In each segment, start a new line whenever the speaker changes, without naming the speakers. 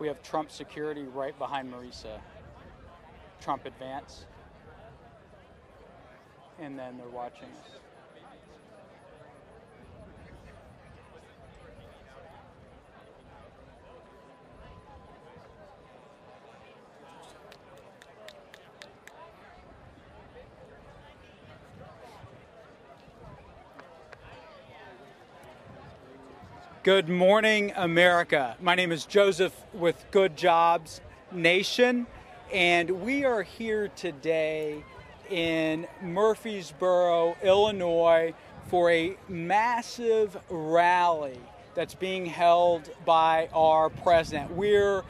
We have Trump security right behind Marisa. Trump advance. And then they're watching us. Good morning, America. My name is Joseph with Good Jobs Nation, and we are here today in Murphysboro, Illinois, for a massive rally that's being held by our president. We're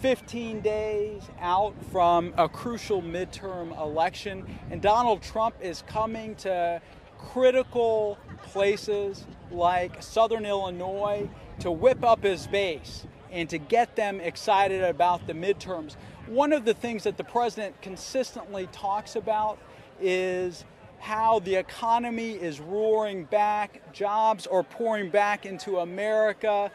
15 days out from a crucial midterm election, and Donald Trump is coming to critical places like Southern Illinois to whip up his base and to get them excited about the midterms. One of the things that the president consistently talks about is how the economy is roaring back, jobs are pouring back into America,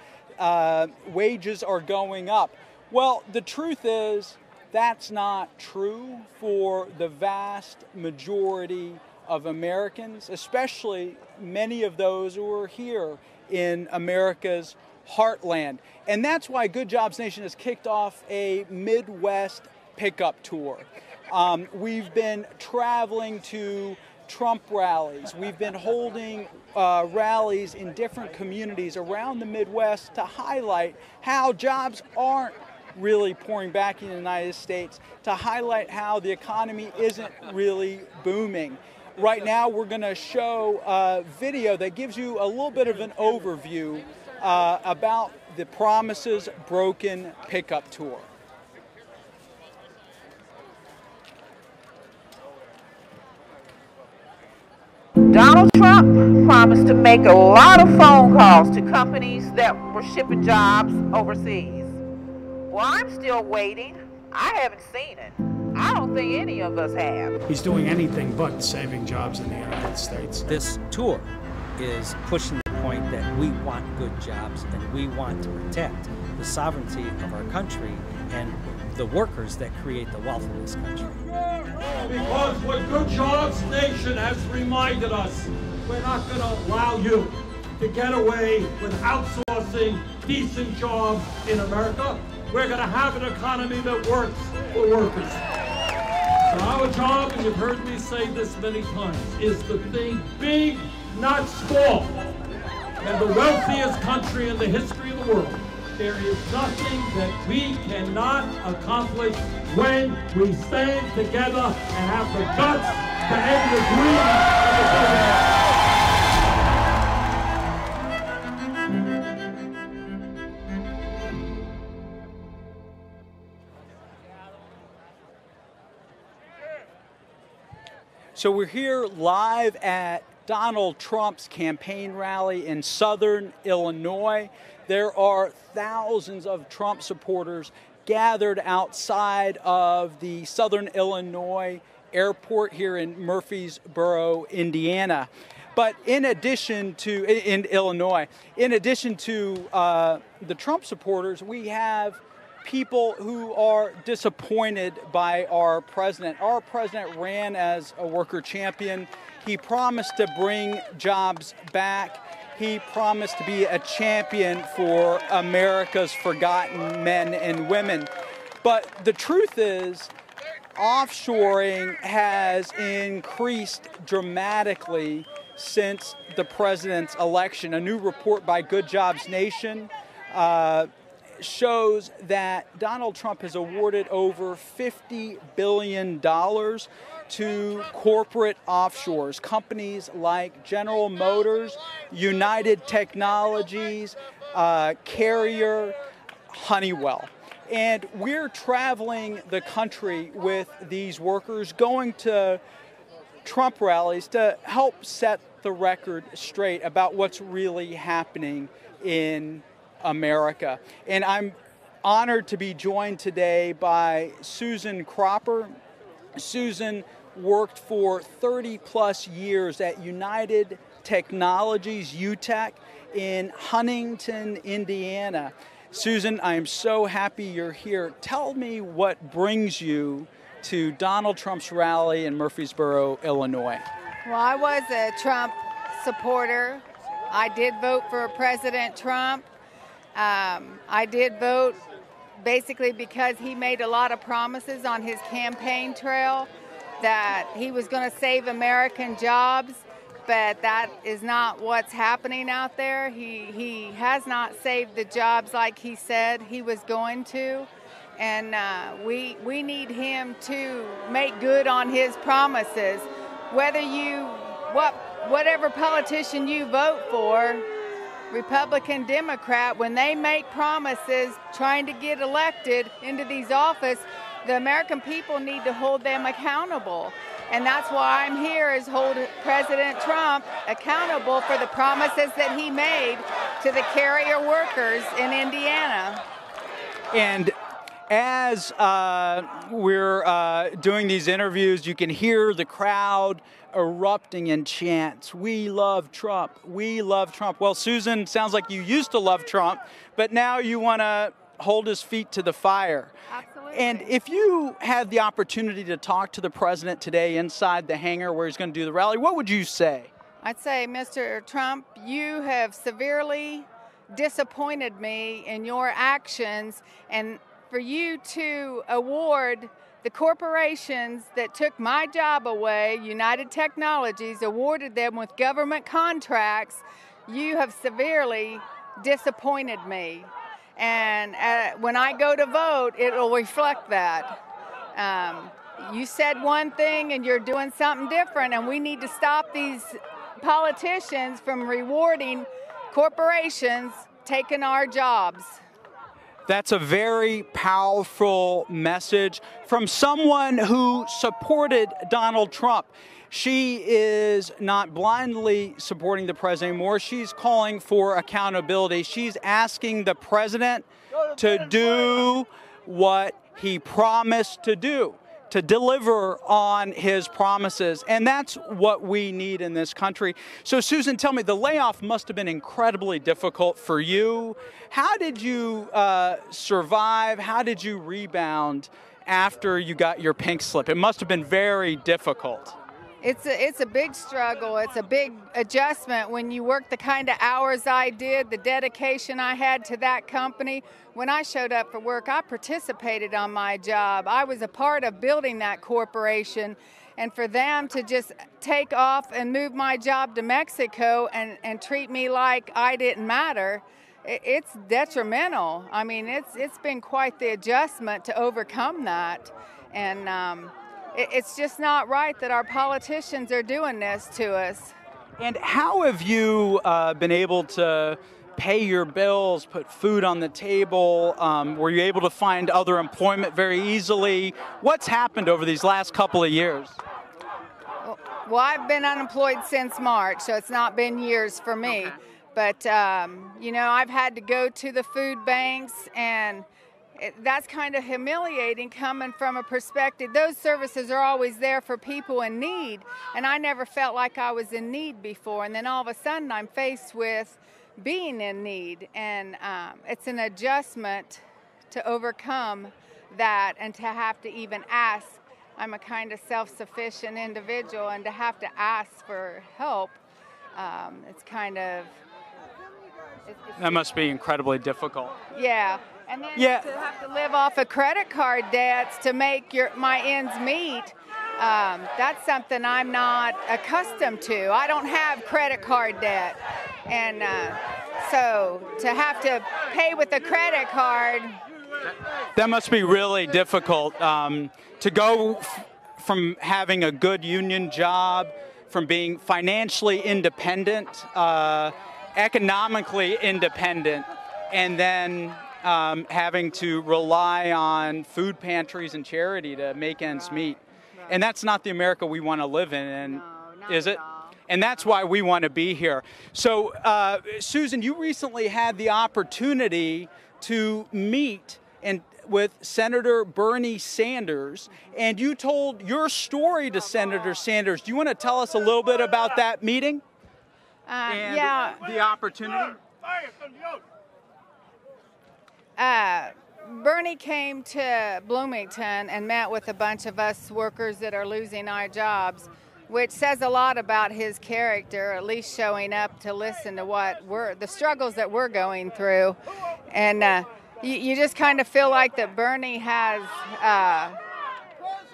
wages are going up. Well, the truth is that's not true for the vast majority of Americans, especially many of those who are here in America's heartland. And that's why Good Jobs Nation has kicked off a Midwest pickup tour. We've been traveling to Trump rallies. We've been holding rallies in different communities around the Midwest to highlight how jobs aren't really pouring back in the United States, to highlight how the economy isn't really booming. Right now, we're going to show a video that gives you a little bit of an overview about the Promises Broken pickup tour.
Donald Trump promised to make a lot of phone calls to companies that were shipping jobs overseas. Well, I'm still waiting. I haven't seen it. I don't think any of us have.
He's doing anything but saving jobs in the United States.
This tour is pushing the point that we want good jobs and we want to protect the sovereignty of our country and the workers that create the wealth of this country.
Because what Good Jobs Nation has reminded us, we're not going to allow you to get away with outsourcing decent jobs in America. We're going to have an economy that works for workers. So our job, and you've heard me say this many times, is to think big, not small. And the wealthiest country in the history of the world, there is nothing that we cannot accomplish when we stand together and have the guts to end the greed of the government.
So we're here live at Donald Trump's campaign rally in Southern Illinois. There are thousands of Trump supporters gathered outside of the Southern Illinois airport here in Murphysboro, Indiana. But in addition to, in Illinois, in addition to the Trump supporters, we have people who are disappointed by our president. Our president ran as a worker champion. He promised to bring jobs back. He promised to be a champion for America's forgotten men and women. But the truth is, offshoring has increased dramatically since the president's election. A new report by Good Jobs Nation shows that Donald Trump has awarded over $50 billion to corporate offshores, companies like General Motors, United Technologies, Carrier, Honeywell. And we're traveling the country with these workers, going to Trump rallies to help set the record straight about what's really happening in America. And I'm honored to be joined today by Susan Cropper. Susan worked for 30 plus years at United Technologies, UTech, in Huntington, Indiana. Susan, I am so happy you're here. Tell me what brings you to Donald Trump's rally in Murphysboro, Illinois.
Well, I was a Trump supporter. I did vote for President Trump. I did vote basically because he made a lot of promises on his campaign trail that he was going to save American jobs, but that is not what's happening out there. He has not saved the jobs like he said he was going to, and we need him to make good on his promises. Whatever politician you vote for, Republican, Democrat, when they make promises trying to get elected into these offices, the American people need to hold them accountable. And that's why I'm here, is hold President Trump accountable for the promises that he made to the carrier workers in Indiana.
And as we're doing these interviews, you can hear the crowd erupting in chants. We love Trump. We love Trump. Well, Susan, sounds like you used to love Trump, but now you want to hold his feet to the fire.
Absolutely.
And if you had the opportunity to talk to the president today inside the hangar where he's going to do the rally, what would you say?
I'd say, Mr. Trump, you have severely disappointed me in your actions, and for you to award the corporations that took my job away, United Technologies, awarded them with government contracts, you have severely disappointed me. And when I go to vote, it will reflect that. You said one thing and you're doing something different, and we need to stop these politicians from rewarding corporations taking our jobs.
That's a very powerful message from someone who supported Donald Trump. She is not blindly supporting the president anymore. She's calling for accountability. She's asking the president to do what he promised to do, to deliver on his promises. And that's what we need in this country. So, Susan, tell me, the layoff must have been incredibly difficult for you. How did you survive? How did you rebound after you got your pink slip? It must have been very difficult.
It's a big struggle. It's a big adjustment when you work the kind of hours I did, the dedication I had to that company. When I showed up for work, I participated on my job. I was a part of building that corporation. And for them to just take off and move my job to Mexico and treat me like I didn't matter, it's detrimental. I mean, it's been quite the adjustment to overcome that. And it's just not right that our politicians are doing this to us.
And how have you been able to pay your bills, put food on the table? Were you able to find other employment very easily? What's happened over these last couple of years?
Well, I've been unemployed since March, so it's not been years for me. Okay. But, you know, I've had to go to the food banks, and that's kind of humiliating coming from a perspective. Those services are always there for people in need, and I never felt like I was in need before. And then all of a sudden I'm faced with being in need, and it's an adjustment to overcome that and to have to even ask. I'm a kind of self-sufficient individual, and to have to ask for help, it's kind of...
That must be incredibly difficult.
Yeah. And then to have to live off of credit card debts to make my ends meet, that's something I'm not accustomed to. I don't have credit card debt. And so to have to pay with a credit card.
That must be really difficult to go from having a good union job, from being financially independent, economically independent, and then having to rely on food pantries and charity to make ends meet. Right. And that's not the America we want to live in, is it? And that's why we want to be here. So, Susan, you recently had the opportunity to meet with Senator Bernie Sanders, and you told your story to Senator Sanders. Do you want to tell us a little bit about that meeting? And the opportunity?
Bernie came to Bloomington and met with a bunch of us workers that are losing our jobs, which says a lot about his character, at least showing up to listen to the struggles that we're going through. And you just kind of feel like that Bernie has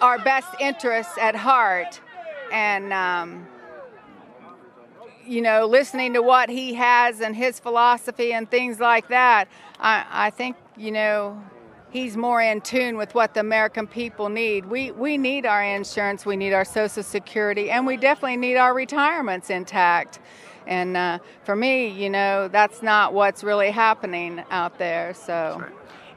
our best interests at heart. And, you know, listening to what he has and his philosophy and things like that, I think, you know, he's more in tune with what the American people need. We need our insurance, we need our Social Security, and we definitely need our retirements intact. And for me, you know, that's not what's really happening out there. So.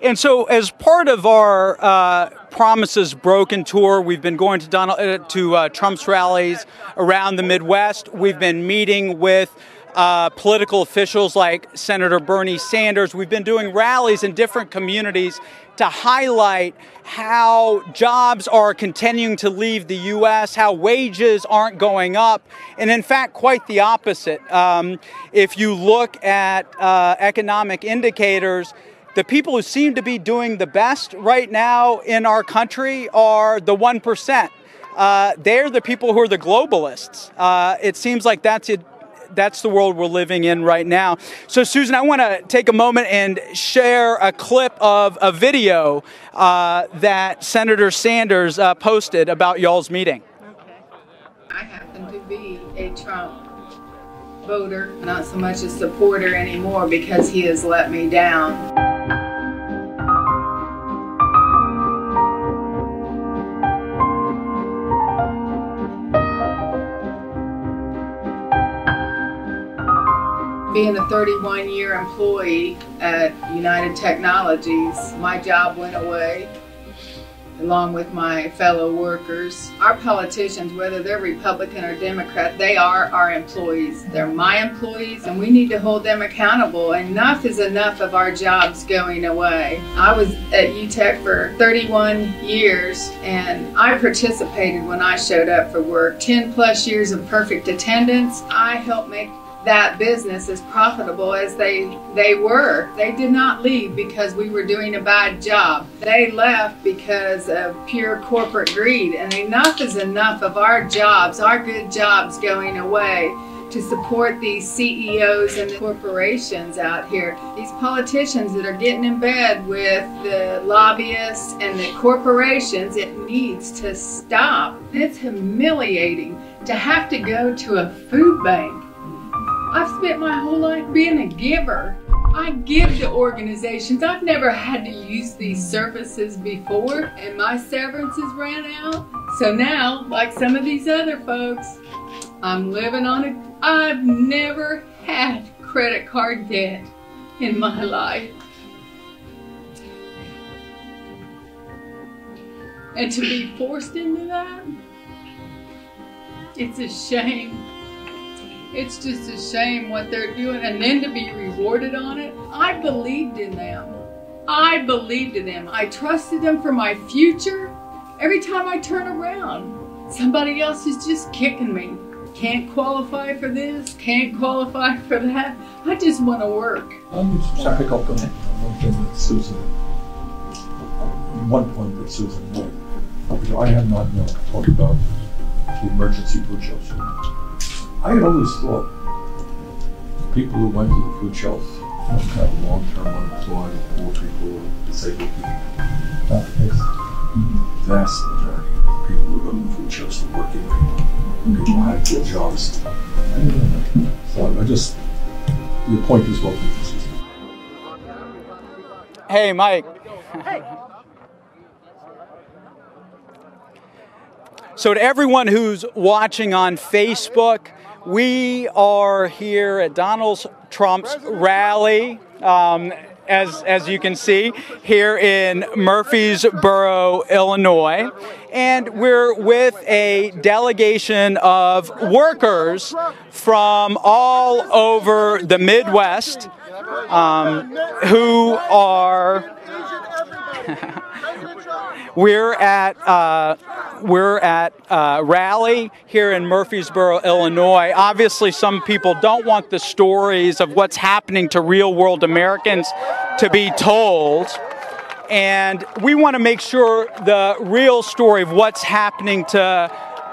And so, as part of our Promises Broken tour, we've been going to Trump's rallies around the Midwest. We've been meeting with political officials like Senator Bernie Sanders. We've been doing rallies in different communities to highlight how jobs are continuing to leave the U.S., how wages aren't going up, and in fact, quite the opposite. If you look at economic indicators, the people who seem to be doing the best right now in our country are the 1%. They're the people who are the globalists. It seems like that's the world we're living in right now. So, Susan, I want to take a moment and share a clip of a video that Senator Sanders posted about y'all's meeting.
Okay. I happen to be a Trump voter, not so much a supporter anymore because he has let me down. Being a 31-year employee at United Technologies, my job went away along with my fellow workers. Our politicians, whether they're Republican or Democrat, they are our employees. They're my employees, and we need to hold them accountable. Enough is enough of our jobs going away. I was at UTech for 31 years, and I participated when I showed up for work. 10 plus years of perfect attendance. I helped make that business as profitable as they were. They did not leave because we were doing a bad job. They left because of pure corporate greed. And enough is enough of our jobs, our good jobs going away to support these CEOs and the corporations out here. These politicians that are getting in bed with the lobbyists and the corporations, it needs to stop. It's humiliating to have to go to a food bank. I've spent my whole life being a giver. I give to organizations. I've never had to use these services before, and my severances ran out. So now, like some of these other folks, I'm living on it. I've never had credit card debt in my life. And to be forced into that, it's a shame. It's just a shame what they're doing, and then to be rewarded on it. I believed in them. I believed in them. I trusted them for my future. Every time I turn around, somebody else is just kicking me. Can't qualify for this, can't qualify for that. I just want to work.
I'll pick up on one thing that Susan, one point that Susan made. I have not talked about the emergency food shelves. I had always thought people who went to the food shelves don't have long-term unemployed, poor people, disabled people. Not the case. Vast majority of people who go to the food shelves are working people. People have good jobs. So I just, your point is well taken.
Hey, Mike.
Hey.
So to everyone who's watching on Facebook, we are here at Donald Trump's rally, as you can see, here in Murphysboro, Illinois. And we're with a delegation of workers from all over the Midwest who are... We're at a rally here in Murphysboro, Illinois. Obviously, some people don't want the stories of what's happening to real-world Americans to be told. And we want to make sure the real story of what's happening to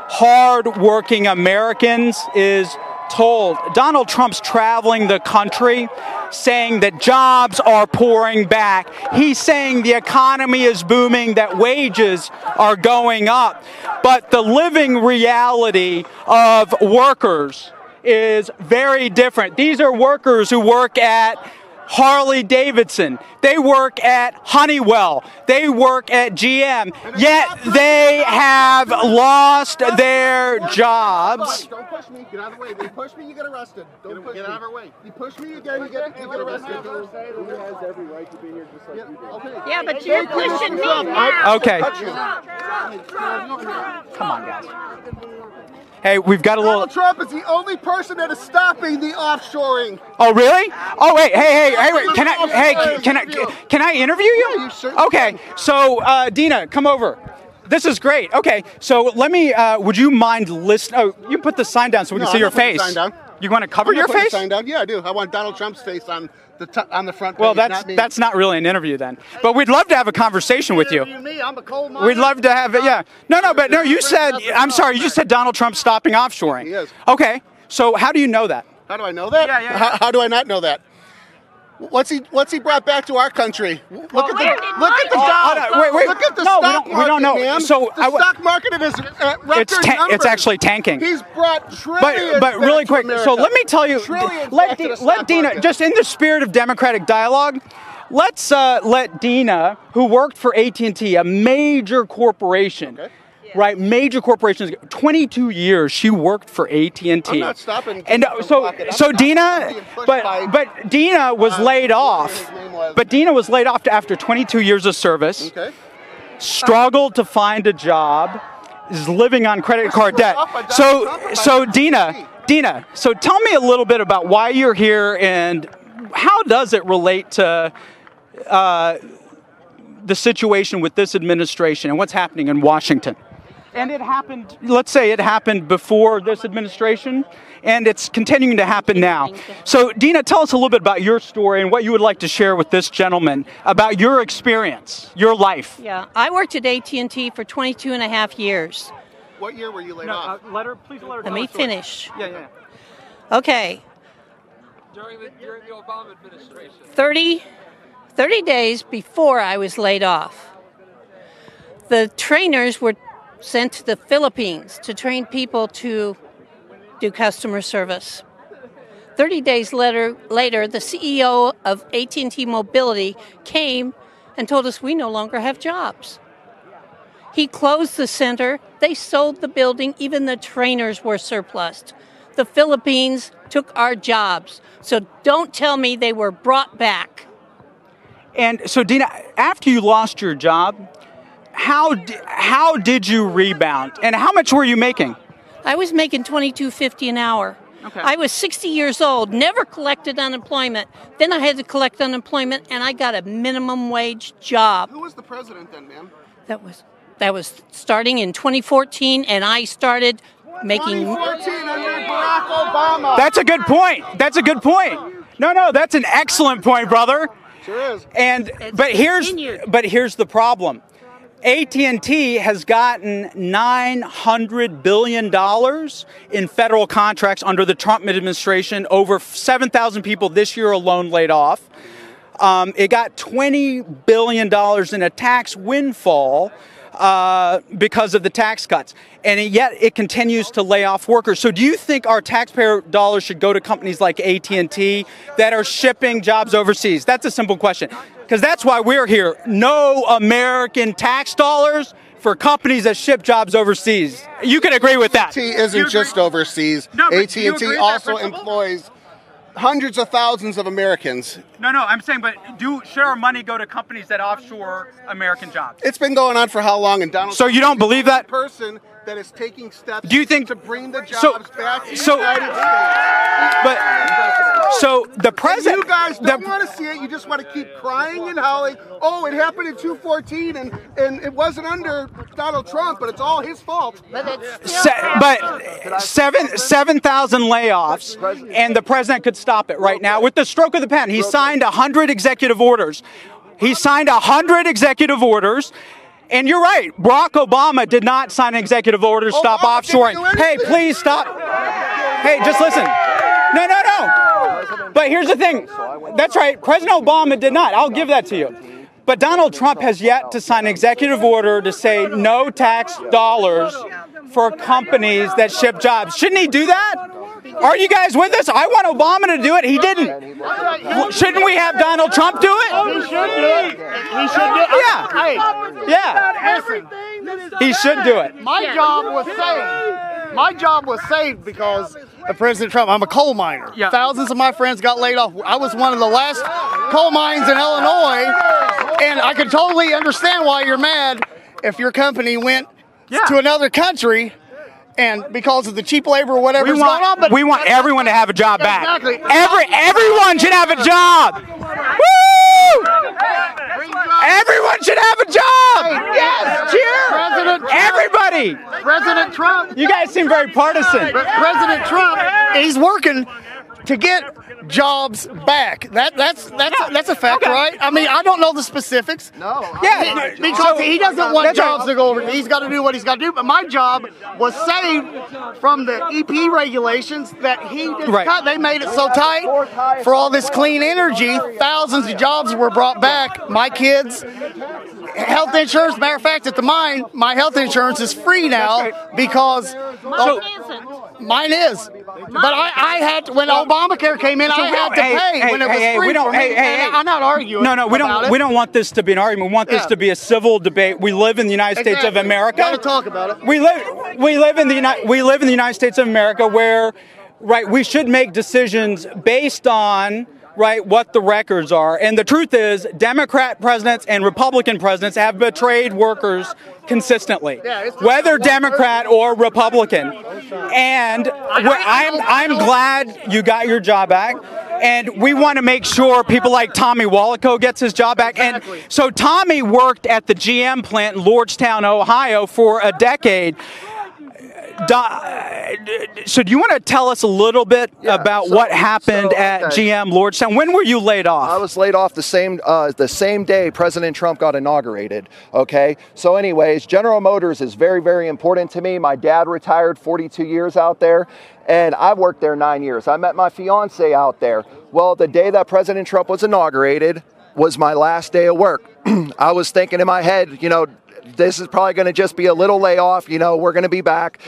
hard-working Americans is told. Donald Trump's traveling the country saying that jobs are pouring back. He's saying the economy is booming, that wages are going up. But the living reality of workers is very different. These are workers who work at Harley Davidson. They work at Honeywell. They work at GM. Yet they have lost their jobs.
Don't push me. Get out of the way. You push me, you get arrested. Don't push me. Get out of our way. You push me again, you get arrested. He has every right to be here just like you do.
Yeah, but you're pushing me now.
Okay. Come on, guys. Hey, we've got a little.
Donald Trump is the only person that is stopping the offshoring.
Oh, really? Oh, wait. Hey, wait. Can I interview you?
Yeah, you certainly
Okay. So, Dina, come over. This is great. Okay. So let me. Would you mind listening? Oh, you put the sign down so we can see your face.
The sign down.
You want to cover your
Put the
face?
sign down. Yeah, I do. I want Donald Trump's face on the front page.
Well,
not me.
that's not really an interview then. But we'd love to have a conversation with you.
Me, I'm a coal miner.
We'd love to have it. Yeah. No. You said. I'm sorry. You just said Donald Trump's stopping offshoring.
He is.
Okay. So how do you know that?
How do I know that?
Yeah.
How do I not know that? What's he brought back to our country? Look at the Dow.
Wait.
Look at the
No,
stock market,
we don't know.
man.
So
the stock market is at record numbers.
It's actually tanking.
He's brought trillions.
But really quick, so let me tell you, let Dina,
market.
just in the spirit of democratic dialogue, let's let Dina, who worked for AT&T, a major corporation, right? Major corporations. 22 years she worked for AT&T.
I'm not stopping.
And so Dina, but Dina was laid off. But Dina was laid off after 22 years of service.
Okay.
Struggled to find a job. Is living on credit card debt. So Dina, so tell me a little bit about why you're here and how does it relate to the situation with this administration and what's happening in Washington? And it happened, let's say it happened before this administration, and it's continuing to happen now. So, Dina, tell us a little bit about your story and what you would like to share with this gentleman about your experience, your life.
Yeah, I worked at AT&T for 22 and a half years.
What year were you laid off?
Please let her
Let me finish.
Yeah.
Okay.
During the Obama administration.
30 days before I was laid off, the trainers were sent to the Philippines to train people to do customer service. 30 days later, the CEO of AT&T Mobility came and told us we no longer have jobs. He closed the center. They sold the building. Even the trainers were surplused. The Philippines took our jobs. So don't tell me they were brought back.
And so, Dina, after you lost your job, how did you rebound? And how much were you making?
I was making $22.50 an hour.
Okay.
I was 60 years old, never collected unemployment. Then I had to collect unemployment, and I got a minimum wage job.
Who was the president then, ma'am?
That was starting in 2014, and I started making.
2014 under Barack Obama.
That's a good point. No, that's an excellent point, brother.
Sure is.
But here's the problem. AT&T has gotten $900 billion in federal contracts under the Trump administration. Over 7,000 people this year alone laid off. It got $20 billion in a tax windfall because of the tax cuts. And yet it continues to lay off workers. So do you think our taxpayer dollars should go to companies like AT&T that are shipping jobs overseas? That's a simple question. Because that's why we're here. No American tax dollars for companies that ship jobs overseas. You can agree with that.
AT&T isn't just overseas.
No,
AT&T also employs hundreds of thousands of Americans.
No, I'm saying, but should our money go to companies that offshore American jobs?
It's been going on for how long? And Donald
So you don't believe that?
Person that is taking steps
Do you think
to bring the jobs back to the United States.
So the president,
you guys don't want to see it. You just want to keep crying and howling. Oh, it happened in 2014, and it wasn't under Donald Trump, but it's all his fault.
But it's
7,000 layoffs, and the president could stop it right now with the stroke of the pen. He signed 100 executive orders. He signed 100 executive orders. And you're right, Barack Obama did not sign an executive order to stop offshoring. Hey, please stop. Hey, just listen. No. But here's the thing. That's right, President Obama did not. I'll give that to you. But Donald Trump has yet to sign an executive order to say no tax dollars for companies that ship jobs. Shouldn't he do that? Are you guys with us? I want Obama to do it. He didn't. Shouldn't we have Donald Trump do it?
He should do it. He should do it.
Yeah. He should do it.
My job was saved. My job was saved because of President Trump. I'm a coal miner.
Yeah.
Thousands of my friends got laid off. I was one of the last coal mines in Illinois, and I could totally understand why you're mad if your company went to another country. And because of the cheap labor or whatever's going on, but
we want everyone to have a job back.
Exactly.
Everyone should have a job. Woo! Everyone should have a job. Yes, cheer. Everybody.
President Trump.
You guys seem very partisan.
President Trump, he's working to get jobs back. That's a fact, right? I mean, I don't know the specifics.
No.
Because he doesn't want jobs to go over. He's got to do what he's got to do. But my job was saved from the EP regulations that he just cut. They made it so tight for all this clean energy. Thousands of jobs were brought back. My kids, health insurance. Matter of fact, at the mine, my health insurance is free now because mine is. But I had to, when Obamacare came in, I had to pay when it was free for me. I'm not arguing.
No, we don't want this to be an argument. We want this to be a civil debate. We live in the United States of America.
Got to talk about it.
We live in the United States of America where, we should make decisions based on what the records are. And the truth is, Democrat presidents and Republican presidents have betrayed workers consistently, whether Democrat or Republican. And I'm glad you got your job back. And we want to make sure people like Tommy Wallaco gets his job back. And so Tommy worked at the GM plant in Lordstown, Ohio for a decade. So do you want to tell us a little bit about what happened at GM Lordstown? When were you laid off?
I was laid off the same day President Trump got inaugurated. Okay. So anyways, General Motors is very, very important to me. My dad retired 42 years out there, and I worked there 9 years. I met my fiance out there. Well, the day that President Trump was inaugurated was my last day of work. I was thinking in my head, this is probably going to just be a little layoff. We're going to be back.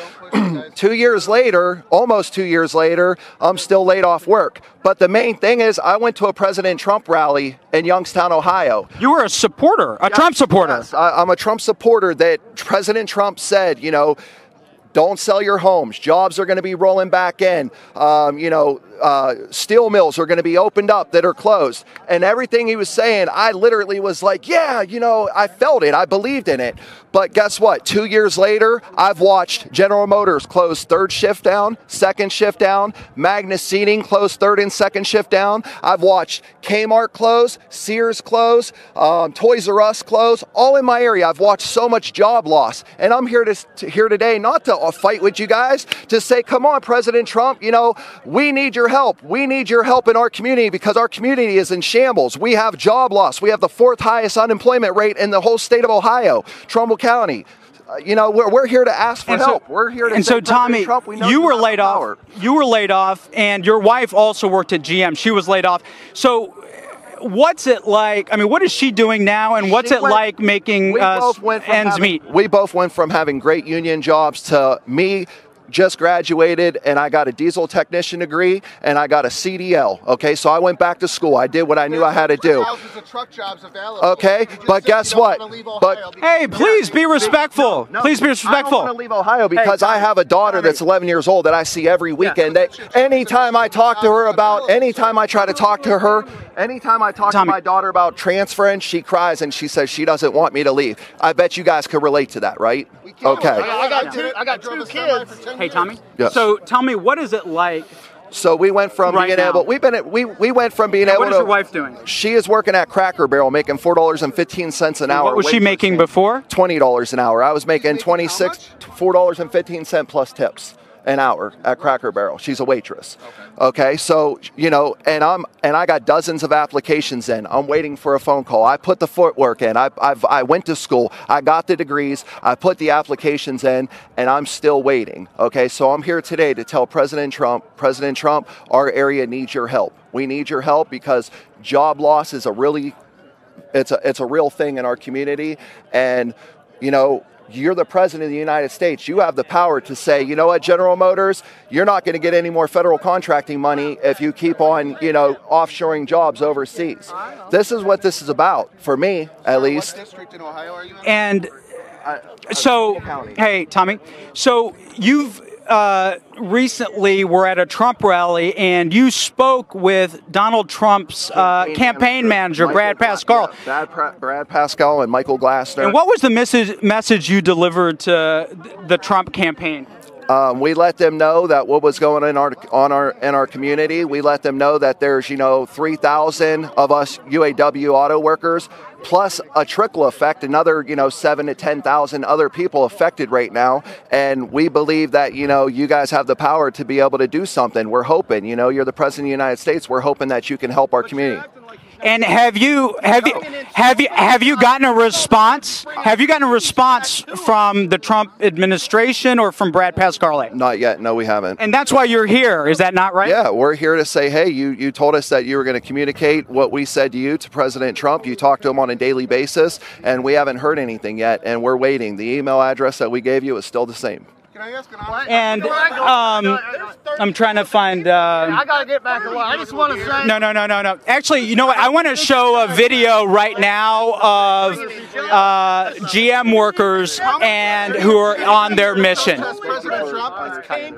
2 years later, almost 2 years later, I'm still laid off work. But the main thing is I went to a President Trump rally in Youngstown, Ohio.
You were a supporter, a Trump supporter.
Yes, I'm a Trump supporter that President Trump said, don't sell your homes. Jobs are going to be rolling back in. Steel mills are going to be opened up that are closed. And everything he was saying, I literally was like, I felt it. I believed in it. But guess what? 2 years later, I've watched General Motors close third shift down, second shift down, Magnus Seating close third and second shift down. I've watched Kmart close, Sears close, Toys R Us close, all in my area. I've watched so much job loss. And I'm here today not to fight with you guys, to say, come on, President Trump, we need your help. We need your help in our community because our community is in shambles. We have job loss. We have the 4th highest unemployment rate in the whole state of Ohio, Trumbull County. We're here to ask for help. We're here to.
And so, Tommy,
Trump,
you were laid off. You were laid off, and your wife also worked at GM. She was laid off. So, what's it like? I mean, what is she doing now, and what's it like making ends meet?
We both went from having great union jobs to me just graduated and I got a diesel technician degree and I got a CDL. Okay, so I went back to school. I did what I knew I had to do.
Thousands of truck jobs available.
Okay, but guess what?
Hey, please be respectful. Please be respectful.
I don't want to leave Ohio because I have a daughter that's 11 years old that I see every weekend. That anytime I talk to her about, anytime I try to talk to her, anytime I talk to my daughter about transferring, she cries and she says she doesn't want me to leave. I bet you guys could relate to that, right? Okay.
I got two kids.
Hey, Tommy.
Yes.
So tell me, what is it like
So we went from being able. We went from being able to.
What is your wife doing?
She is working at Cracker Barrel, making $4.15 an hour.
What was she making before?
$20 an hour. I was making $4.15 plus tips an hour at Cracker Barrel. She's a waitress. Okay, so you know, and I got dozens of applications in. I'm waiting for a phone call. I put the footwork in. I went to school. I got the degrees. I put the applications in, and I'm still waiting. Okay, so I'm here today to tell President Trump, our area needs your help. We need your help because job loss is a real thing in our community, and you know. You're the president of the United States. You have the power to say, you know what, General Motors, you're not going to get any more federal contracting money if you keep on, you know, offshoring jobs overseas. This is what this is about, for me, at least.
What district in Ohio are you in?
And so, hey, Tommy, so you've recently were at a Trump rally and you spoke with Donald Trump's campaign manager, Brad Pascal.
Brad Pascal and Michael Glassner.
And what was the message you delivered to the Trump campaign?
We let them know that what was going on in our community. We let them know that there's 3,000 of us UAW auto workers, plus a trickle effect, another 7,000 to 10,000 other people affected right now. And we believe that you guys have the power to be able to do something. We're hoping, you're the president of the United States. We're hoping that you can help our community.
And have you gotten a response? Have you gotten a response from the Trump administration or from Brad Pascal?
Not yet. No, we haven't.
And that's why you're here. Is that not right?
Yeah, we're here to say, hey, you told us that you were going to communicate what we said to you to President Trump. You talk to him on a daily basis, and we haven't heard anything yet, and we're waiting. The email address that we gave you is still the same.
And I'm trying to find.
I gotta get back away. I just want to say.
No. Actually, you know what? I want to show a video right now of GM workers and who are on their mission.
President Trump.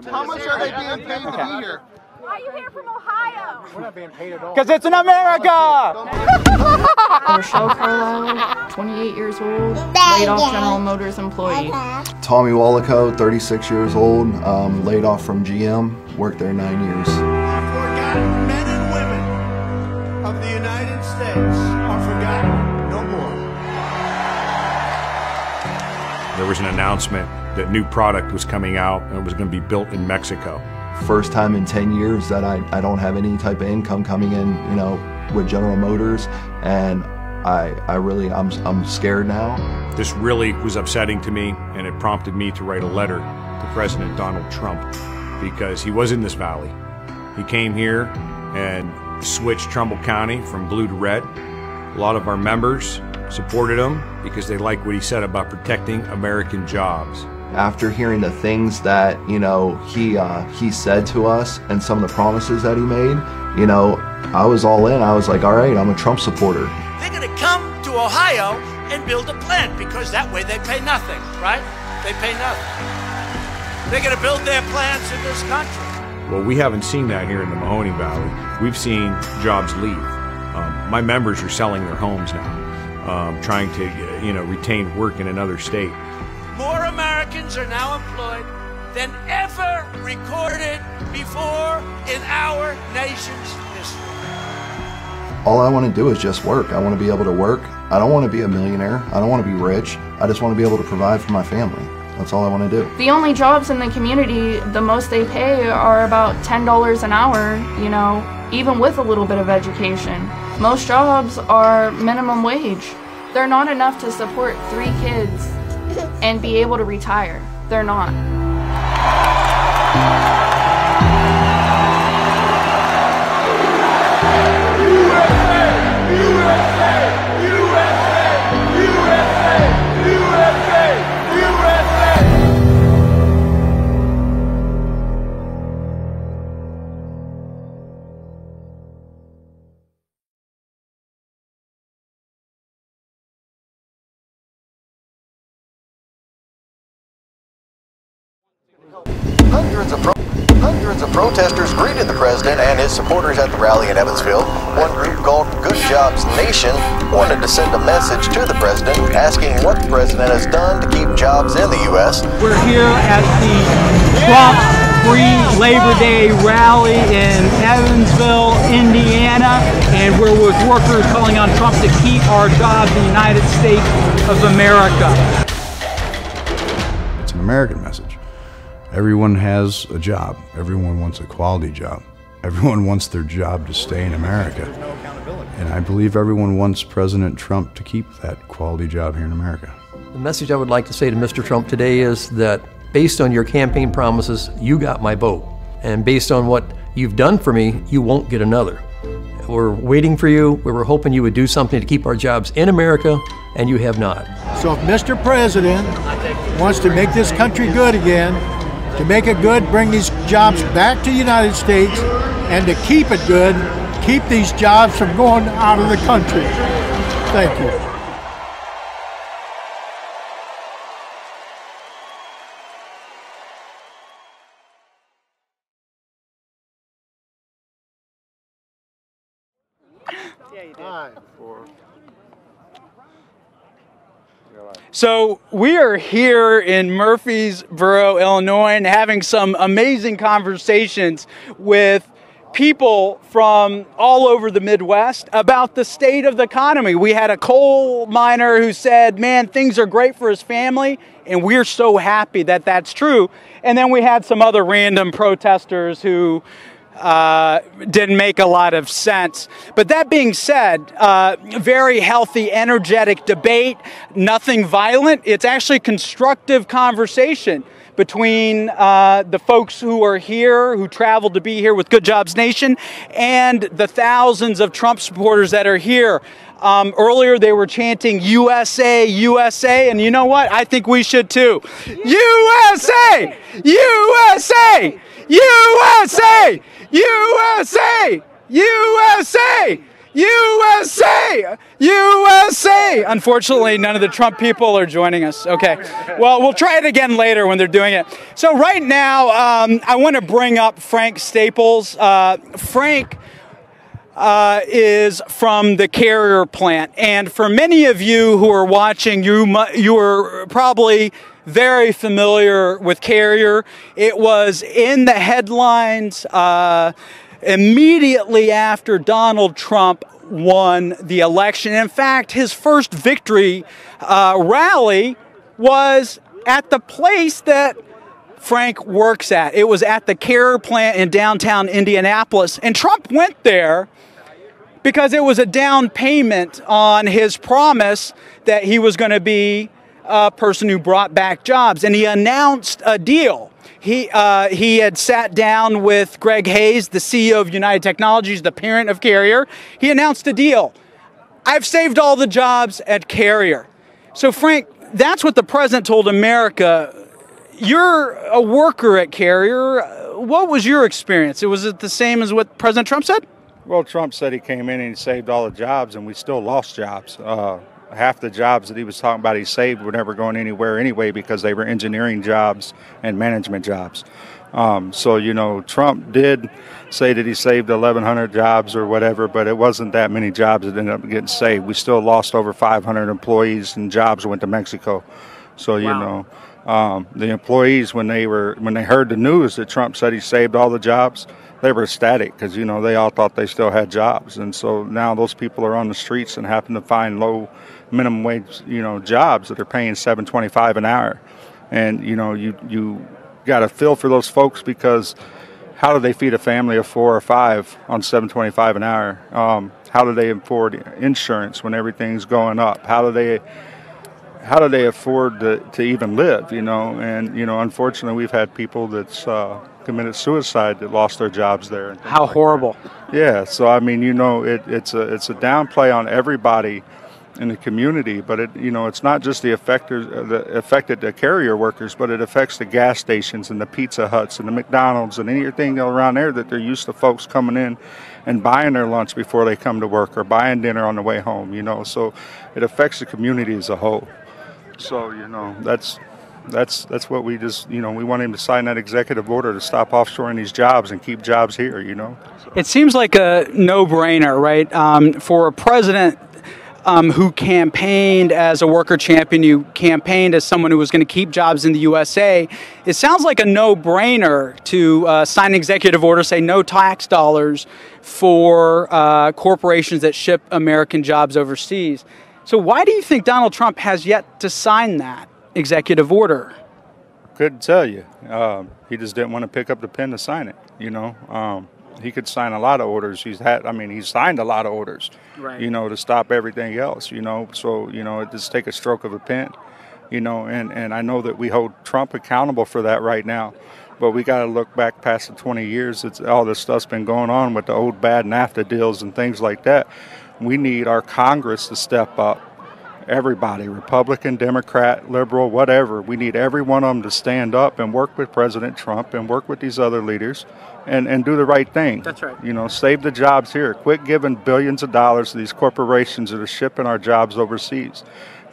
How much are they being paid to be here?
Why are you here from Ohio?
We're not being paid at all.
Because it's in America!
Rochelle Carlisle, 28 years old, laid off General Motors employee.
Tommy Wallaco, 36 years old, laid off from GM, worked there 9 years.
Forgotten men and women of the United States are forgotten no more.
There was an announcement that new product was coming out and it was going to be built in Mexico.
First time in 10 years that I don't have any type of income coming in, with General Motors, and I'm scared now.
This really was upsetting to me, and it prompted me to write a letter to President Donald Trump because he was in this valley. He came here and switched Trumbull County from blue to red. A lot of our members supported him because they liked what he said about protecting American jobs.
After hearing the things that, he said to us and some of the promises that he made, I was all in. I was like, all right, I'm a Trump supporter.
They're going to come to Ohio and build a plant because that way they pay nothing, right? They pay nothing. They're going to build their plants in this country.
Well, we haven't seen that here in the Mahoning Valley. We've seen jobs leave. My members are selling their homes now, trying to, retain work in another state.
More Americans are now employed than ever recorded before in our nation's history.
All I want to do is just work. I want to be able to work. I don't want to be a millionaire. I don't want to be rich. I just want to be able to provide for my family. That's all I want to do.
The only jobs in the community, the most they pay are about $10 an hour, even with a little bit of education. Most jobs are minimum wage. They're not enough to support 3 kids and be able to retire. They're not.
Hundreds of protesters greeted the president and his supporters at the rally in Evansville. One group called Good Jobs Nation wanted to send a message to the president asking what the president has done to keep jobs in the U.S.
We're here at the Trump pre-Labor Day rally in Evansville, Indiana, and we're with workers calling on Trump to keep our jobs in the United States of America.
It's an American message. Everyone has a job. Everyone wants a quality job. Everyone wants their job to stay in America. And I believe everyone wants President Trump to keep that quality job here in America.
The message I would like to say to Mr. Trump today is that based on your campaign promises, you got my vote. And based on what you've done for me, you won't get another. We're waiting for you. We were hoping you would do something to keep our jobs in America, and you have not.
So if Mr. President wants to make this country good again, to make it good, bring these jobs back to the United States, and to keep it good, keep these jobs from going out of the country. Thank you.
So we are here in Murphysboro, Illinois, and having some amazing conversations with people from all over the Midwest about the state of the economy. We had a coal miner who said, man, things are great for his family, and we're so happy that that's true. And then we had some other random protesters who didn't make a lot of sense. But that being said, very healthy, energetic debate, nothing violent. It's actually constructive conversation between the folks who are here, who traveled to be here with Good Jobs Nation, and the thousands of Trump supporters that are here. Earlier they were chanting USA, USA, and you know what? I think we should too. USA! USA! USA! USA! USA! USA! USA! Unfortunately, none of the Trump people are joining us. Okay. Well, we'll try it again later when they're doing it. So right now, I want to bring up Frank Staples. Frank is from the Carrier plant. And for many of you who are watching, you are probably very familiar with Carrier. It was in the headlines immediately after Donald Trump won the election. In fact, his first victory rally was at the place that Frank works at. It was at the Carrier plant in downtown Indianapolis. And Trump went there because it was a down payment on his promise that he was going to be a person who brought back jobs. And he announced a deal. He had sat down with Greg Hayes, the CEO of United Technologies, the parent of Carrier. He announced a deal. I've saved all the jobs at Carrier. So Frank, that's what the president told America. You're a worker at Carrier. What was your experience? Was it the same as what President Trump said?
Well, Trump said he came in and he saved all the jobs, and we still lost jobs. Half the jobs that he was talking about he saved were never going anywhere anyway because they were engineering jobs and management jobs. So, you know, Trump did say that he saved 1,100 jobs or whatever, but it wasn't that many jobs that ended up getting saved. We still lost over 500 employees, and jobs went to Mexico. So, you know, the employees, when they heard the news that Trump said he saved all the jobs, they were ecstatic because, you know, they all thought they still had jobs. And so now those people are on the streets and happen to find low minimum wage, you know, jobs that are paying $7.25 an hour. And, you know, you got to feel for those folks because how do they feed a family of 4 or 5 on $7.25 an hour? How do they afford insurance when everything's going up? How do they afford to even live, you know? And, you know, unfortunately, we've had people that's committed suicide that lost their jobs there. And
how horrible.
Yeah, so, I mean, you know, it's a downplay on everybody in the community, but it, you know, it's not just the affected the Carrier workers, but it affects the gas stations and the Pizza Huts and the McDonald's and anything around there that they're used to folks coming in and buying their lunch before they come to work or buying dinner on the way home, you know. So it affects the community as a whole. So, you know, that's what we just, you know, we want him to sign that executive order to stop offshoring these jobs and keep jobs here, you know.
It seems like a no-brainer, right? For a president who campaigned as a worker champion, you campaigned as someone who was going to keep jobs in the USA. It sounds like a no-brainer to sign an executive order, say no tax dollars for corporations that ship American jobs overseas. So why do you think Donald Trump has yet to sign that executive order?
Couldn't tell you. He just didn't want to pick up the pen to sign it, you know. He could sign a lot of orders. He's signed a lot of orders,
right,
you know, to stop everything else, you know. So, you know, it just take a stroke of a pen, you know, and I know that we hold Trump accountable for that right now. But we got to look back past the 20 years. It's all this stuff's been going on with the old bad NAFTA deals and things like that. We need our Congress to step up. Everybody, Republican, Democrat, liberal, whatever. We need every one of them to stand up and work with President Trump and work with these other leaders and do the right thing.
That's right.
You know, save the jobs here. Quit giving billions of dollars to these corporations that are shipping our jobs overseas.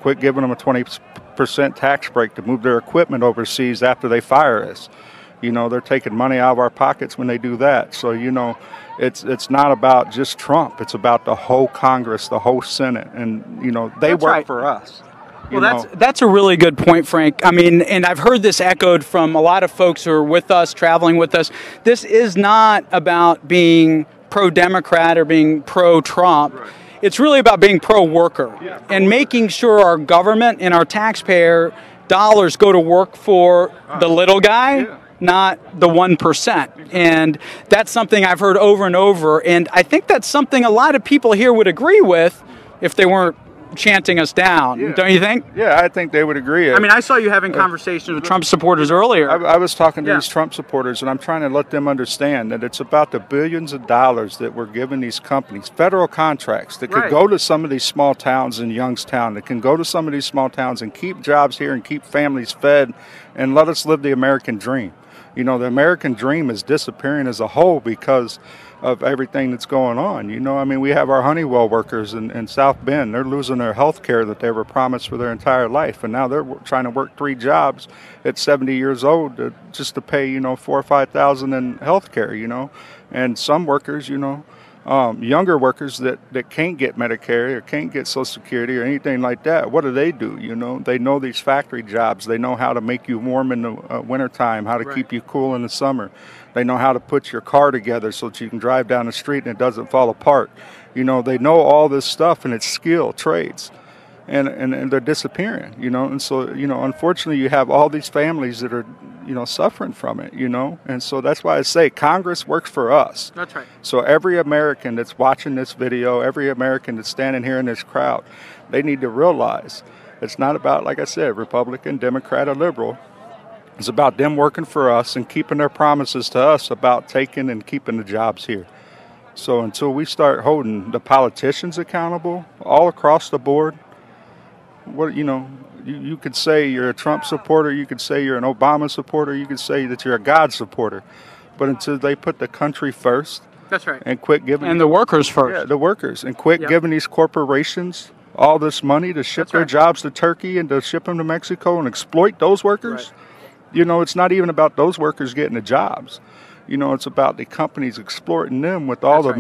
Quit giving them a 20% tax break to move their equipment overseas after they fire us. You know, they're taking money out of our pockets when they do that. So, you know, it's not about just Trump. It's about the whole Congress, the whole Senate. And, you know, they work for us.
Well, that's a really good point, Frank. I mean, and I've heard this echoed from a lot of folks who are with us, traveling with us. This is not about being pro-Democrat or being pro-Trump. Right. It's really about being pro-worker and making sure our government and our taxpayer dollars go to work for the little guy, not the 1%. And that's something I've heard over and over. And I think that's something a lot of people here would agree with if they weren't chanting us down. Don't you think?
Yeah, I think they would agree.
I mean, I saw you having conversations with Trump supporters earlier.
I was talking to these Trump supporters, and I'm trying to let them understand that it's about the billions of dollars that we're giving these companies, federal contracts that could go to some of these small towns in Youngstown, that can go to some of these small towns and keep jobs here and keep families fed and let us live the American dream. You know, the American dream is disappearing as a whole because of everything that's going on. You know, I mean, we have our Honeywell workers in South Bend. They're losing their health care that they were promised for their entire life. And now they're trying to work 3 jobs at 70 years old just to pay, you know, $4,000 or $5,000 in health care, you know. And some workers, you know, younger workers that can't get Medicare or can't get Social Security or anything like that, what do? You know, they know these factory jobs. They know how to make you warm in the wintertime, how to keep you cool in the summer. They know how to put your car together so that you can drive down the street and it doesn't fall apart. You know, they know all this stuff, and it's skill, trades. And they're disappearing, you know. And so, you know, unfortunately, you have all these families that are, you know, suffering from it, you know. And so that's why I say Congress works for us.
That's right.
So every American that's watching this video, every American that's standing here in this crowd, they need to realize it's not about, like I said, Republican, Democrat, or liberal. It's about them working for us and keeping their promises to us about taking and keeping the jobs here. So until we start holding the politicians accountable all across the board, what, you know, you could say you're a Trump supporter, you could say you're an Obama supporter, you could say that you're a God supporter, but until they put the country first,
that's right,
and quit giving
the workers first,
the workers, and quit giving these corporations all this money to ship their jobs to Turkey and to ship them to Mexico and exploit those workers. You know, it's not even about those workers getting the jobs. You know, it's about the companies exploiting them with all the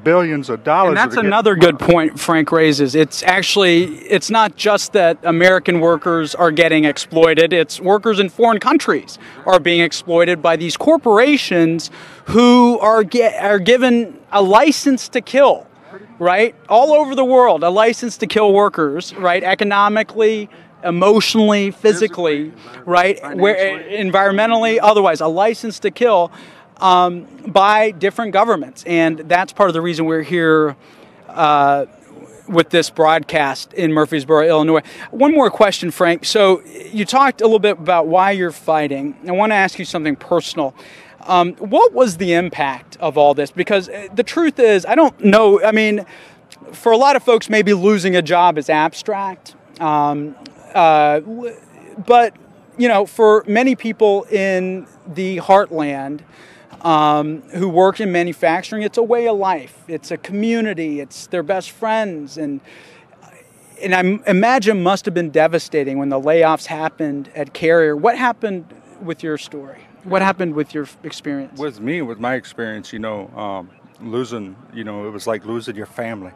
billions of dollars.
And that's another good point Frank raises. It's not just that American workers are getting exploited. It's workers in foreign countries are being exploited by these corporations who are given a license to kill, right? All over the world, a license to kill workers, right? Economically, emotionally, physically, right? Where environmentally, otherwise, a license to kill by different governments. And that's part of the reason we're here with this broadcast in Murphysboro, Illinois. One more question, Frank. So you talked a little bit about why you're fighting. I want to ask you something personal. What was the impact of all this? Because the truth is, I don't know. I mean, for a lot of folks, maybe losing a job is abstract. But, you know, for many people in the heartland who work in manufacturing, it's a way of life. It's a community. It's their best friends. And I imagine must have been devastating when the layoffs happened at Carrier. What happened with your story? What happened with your experience?
With my experience, you know, losing, you know, it was like losing your family.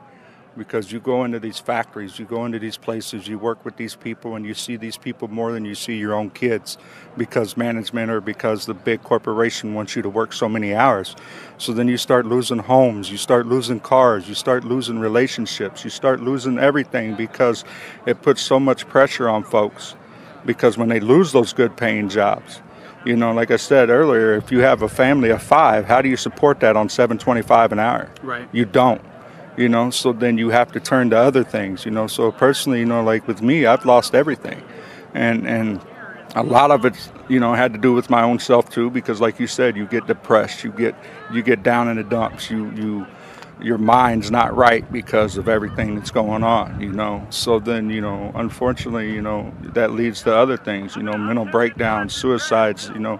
because you go into these factories, you go into these places, you work with these people, and you see these people more than you see your own kids, because management or because the big corporation wants you to work so many hours. So then you start losing homes, you start losing cars, you start losing relationships, you start losing everything, because it puts so much pressure on folks. Because when they lose those good paying jobs, you know, like I said earlier, if you have a family of 5, how do you support that on $7.25 an hour?
Right.
You don't. You know, so then you have to turn to other things, you know. So personally, you know, like with me, I've lost everything. And a lot of it, you know, had to do with my own self too, because like you said, you get depressed, you get down in the dumps, your mind's not right because of everything that's going on, you know. So then, you know, unfortunately, you know, that leads to other things, you know, mental breakdowns, suicides, you know,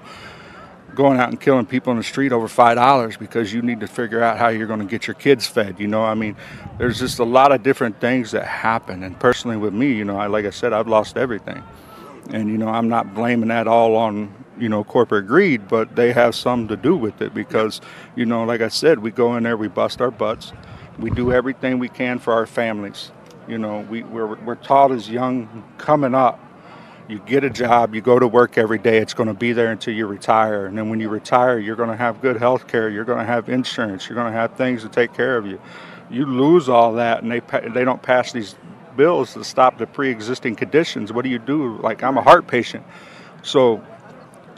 going out and killing people in the street over $5 because you need to figure out how you're going to get your kids fed, you know. I mean, there's just a lot of different things that happen. And personally with me, you know, like I said, I've lost everything. And, you know, I'm not blaming that all on, you know, corporate greed, but they have something to do with it because, you know, like I said, we go in there, we bust our butts. We do everything we can for our families. You know, we're taught as young coming up. You get a job, you go to work every day, it's going to be there until you retire. And then when you retire, you're going to have good health care, you're going to have insurance, you're going to have things to take care of you. You lose all that, and they don't pass these bills to stop the pre-existing conditions. What do you do? Like, I'm a heart patient, so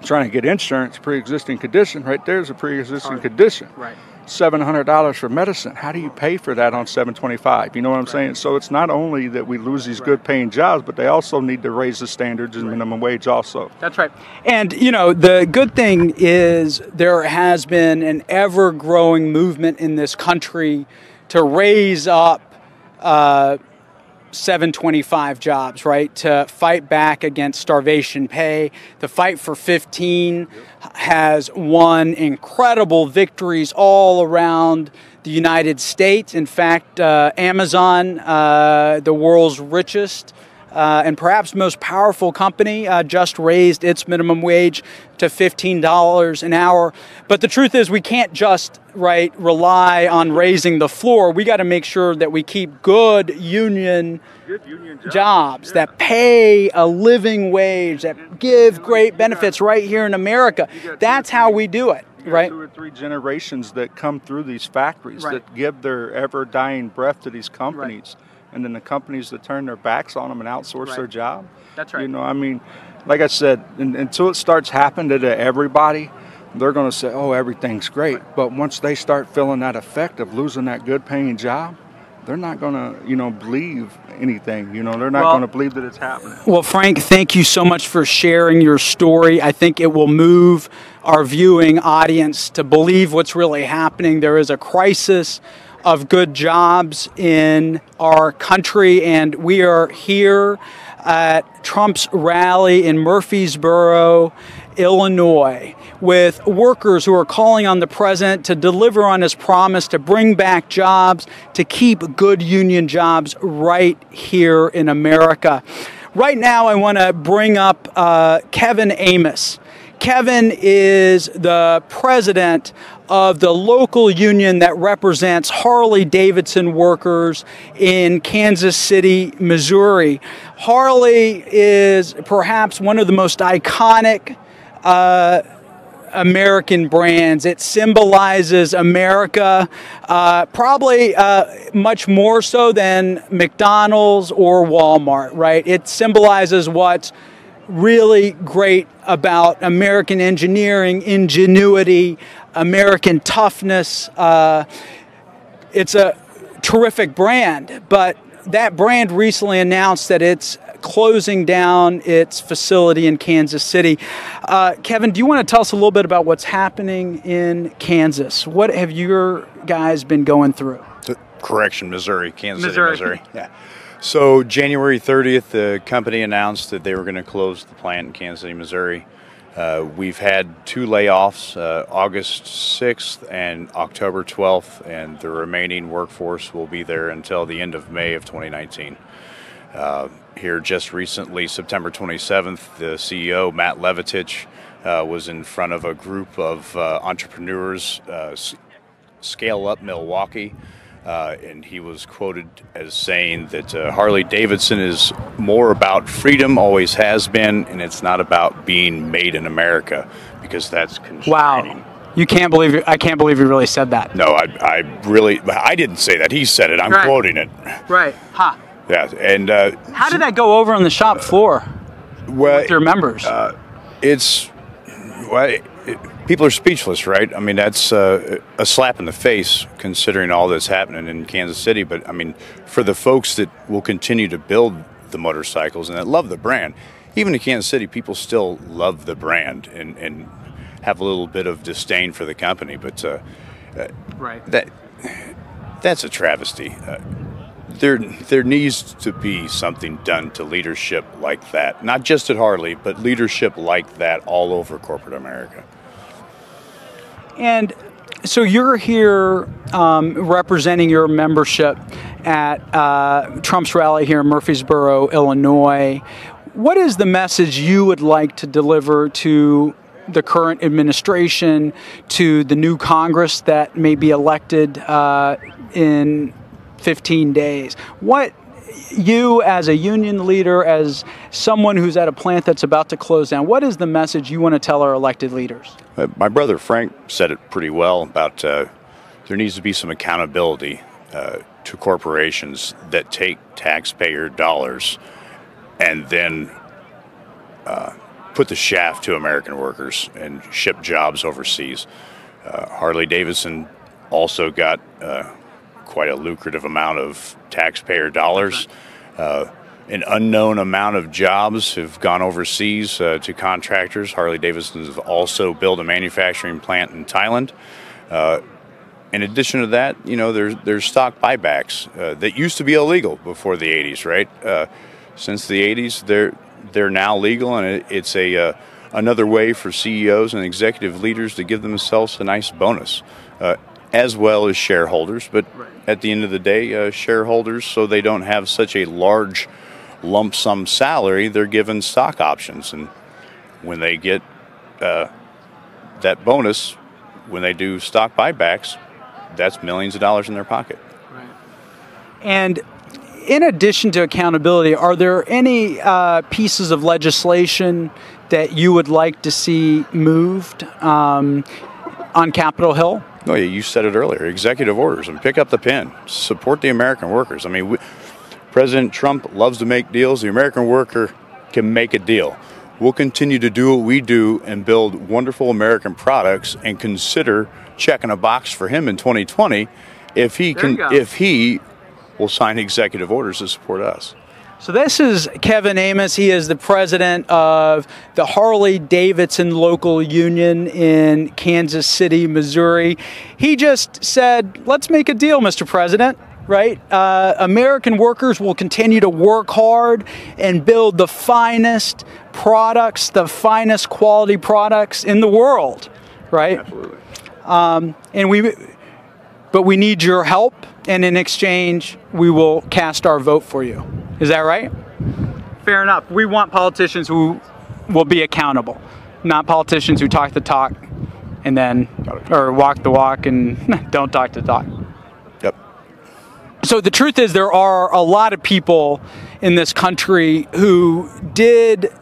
trying to get insurance, pre-existing condition, right there's a pre-existing condition.
Right.
$700 for medicine. How do you pay for that on $7.25? You know what I'm saying? So it's not only that we lose these good paying jobs, but they also need to raise the standards and minimum wage also.
That's right. And, you know, the good thing is there has been an ever-growing movement in this country to raise up $7.25 jobs, right? To fight back against starvation pay. The fight for 15 has won incredible victories all around the United States. In fact, Amazon, the world's richest and perhaps most powerful company, just raised its minimum wage to $15 an hour. But the truth is we can't just rely on raising the floor. We got to make sure that we keep good union jobs that pay a living wage, that give great benefits right here in America. That's how we do it. Right.
2 or 3 generations that come through these factories that give their ever-dying breath to these companies. And then the companies that turn their backs on them and outsource their job.
That's right.
You know, I mean, like I said, until it starts happening to everybody, they're going to say, oh, everything's great. But once they start feeling that effect of losing that good paying job, they're not going to, you know, believe anything. You know, they're not going to believe that it's happening.
Well, Frank, thank you so much for sharing your story. I think it will move our viewing audience to believe what's really happening. There is a crisis of good jobs in our country, and we are here at Trump's rally in Murphysboro, Illinois, with workers who are calling on the president to deliver on his promise to bring back jobs, to keep good union jobs right here in America. Right now, I want to bring up Kevin Amos. Kevin is the president of the local union that represents Harley-Davidson workers in Kansas City, Missouri. Harley is perhaps one of the most iconic American brands. It symbolizes America, probably much more so than McDonald's or Walmart, right? It symbolizes what's really great about American engineering, ingenuity, American toughness. It's a terrific brand, but that brand recently announced that it's closing down its facility in Kansas City. Kevin, do you want to tell us a little bit about what's happening in Kansas? What have your guys been going through?
Correction, Missouri, Kansas City, Missouri. Yeah. So January 30th, the company announced that they were going to close the plant in Kansas City, Missouri. We've had 2 layoffs, August 6th and October 12th, and the remaining workforce will be there until the end of May of 2019. Here just recently, September 27th, the CEO, Matt Levitich, was in front of a group of entrepreneurs, Scale Up Milwaukee. and he was quoted as saying that Harley-Davidson is more about freedom, always has been, and it's not about being made in America, because that's constraining.
Wow. I can't believe you really said that.
No, I didn't say that. He said it. I'm quoting it.
Right. Huh.
Yeah. And
how did that go over on the shop floor with your members?
People are speechless, right? I mean, that's a slap in the face considering all that's happening in Kansas City. But I mean, for the folks that will continue to build the motorcycles and that love the brand, even in Kansas City, people still love the brand and have a little bit of disdain for the company. But that's a travesty. There needs to be something done to leadership like that, not just at Harley, but leadership like that all over corporate America.
And so you're here representing your membership at Trump's rally here in Murphysboro, Illinois. What is the message you would like to deliver to the current administration, to the new Congress that may be elected in 15 days? What you, as a union leader, as someone who's at a plant that's about to close down, what is the message you want to tell our elected leaders?
My brother Frank said it pretty well about there needs to be some accountability to corporations that take taxpayer dollars and then put the shaft to American workers and ship jobs overseas. Harley-Davidson also got quite a lucrative amount of taxpayer dollars. An unknown amount of jobs have gone overseas to contractors. Harley-Davidson has also built a manufacturing plant in Thailand. In addition to that, you know, there's stock buybacks that used to be illegal before the 80s, right? Since the 80s, they're now legal, and it's another way for CEOs and executive leaders to give themselves a nice bonus, as well as shareholders. But at the end of the day, shareholders, so they don't have such a large lump sum salary, they're given stock options, and when they get that bonus, when they do stock buybacks, that's millions of dollars in their pocket.
Right. And in addition to accountability, are there any pieces of legislation that you would like to see moved on Capitol Hill?
No, you said it earlier. Executive orders, and pick up the pen. Support the American workers. I mean, President Trump loves to make deals. The American worker can make a deal. We'll continue to do what we do and build wonderful American products, and consider checking a box for him in 2020 if he will sign executive orders to support us.
So this is Kevin Amos. He is the president of the Harley-Davidson local union in Kansas City, Missouri. He just said, let's make a deal, Mr. President, right? American workers will continue to work hard and build the finest products, the finest quality products in the world, right?
Absolutely.
But we need your help, and in exchange, we will cast our vote for you. Is that right? Fair enough. We want politicians who will be accountable, not politicians who talk the talk and then, or walk the walk and don't talk the talk.
Yep.
So the truth is, there are a lot of people in this country who did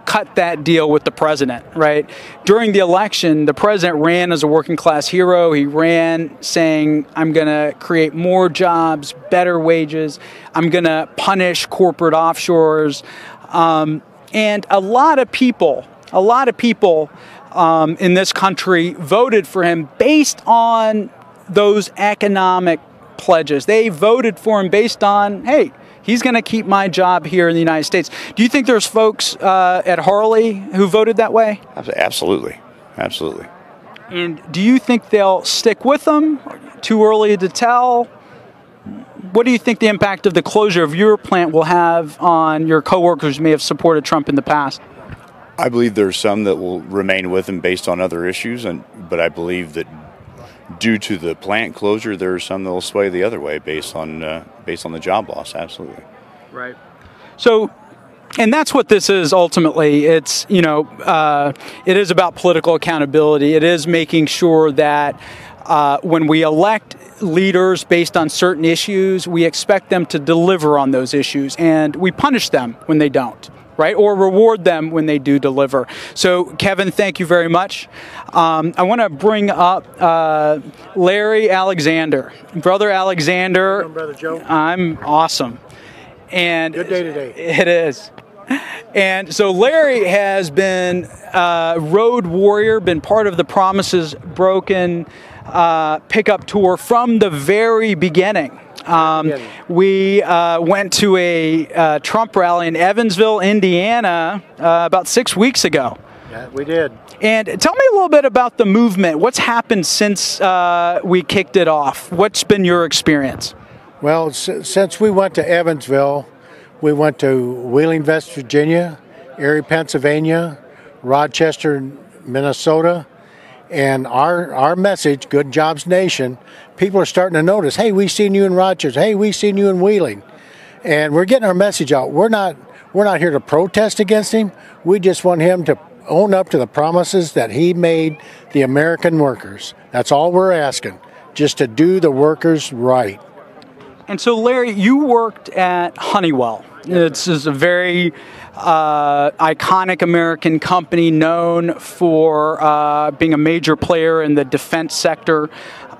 cut that deal with the president, right? During the election, the president ran as a working class hero. He ran saying, I'm going to create more jobs, better wages. I'm going to punish corporate offshores. And a lot of people in this country voted for him based on those economic pledges. They voted for him based on, hey, he's going to keep my job here in the United States. Do you think there's folks at Harley who voted that way?
Absolutely. Absolutely.
And do you think they'll stick with them? Too early to tell? What do you think the impact of the closure of your plant will have on your coworkers who may have supported Trump in the past?
I believe there's some that will remain with him based on other issues, but I believe that due to the plant closure, there are some that will sway the other way based on the job loss. Absolutely.
Right. So, and that's what this is ultimately. It's, it is about political accountability. It is making sure that when we elect leaders based on certain issues. We expect them to deliver on those issues, and we punish them when they don't, right? Or reward them when they do deliver. So, Kevin, thank you very much. I want to bring up Larry Alexander. Brother Alexander.
How you doing, Brother Joe?
I'm awesome. And
good day today.
It is. And so Larry has been a road warrior, been part of the Promises Broken pickup tour from the very beginning. We went to a Trump rally in Evansville, Indiana, about 6 weeks ago.
Yeah, we did.
And tell me a little bit about the movement. What's happened since we kicked it off? What's been your experience?
Well, since we went to Evansville, we went to Wheeling, West Virginia, Erie, Pennsylvania, Rochester, Minnesota, and our message, Good Jobs Nation, people are starting to notice, hey, we seen you in Rochester, hey, we seen you in Wheeling. And we're getting our message out. We're not here to protest against him. We just want him to own up to the promises that he made the American workers. That's all we're asking, just to do the workers right.
And so, Larry, you worked at Honeywell. It's a very iconic American company known for being a major player in the defense sector.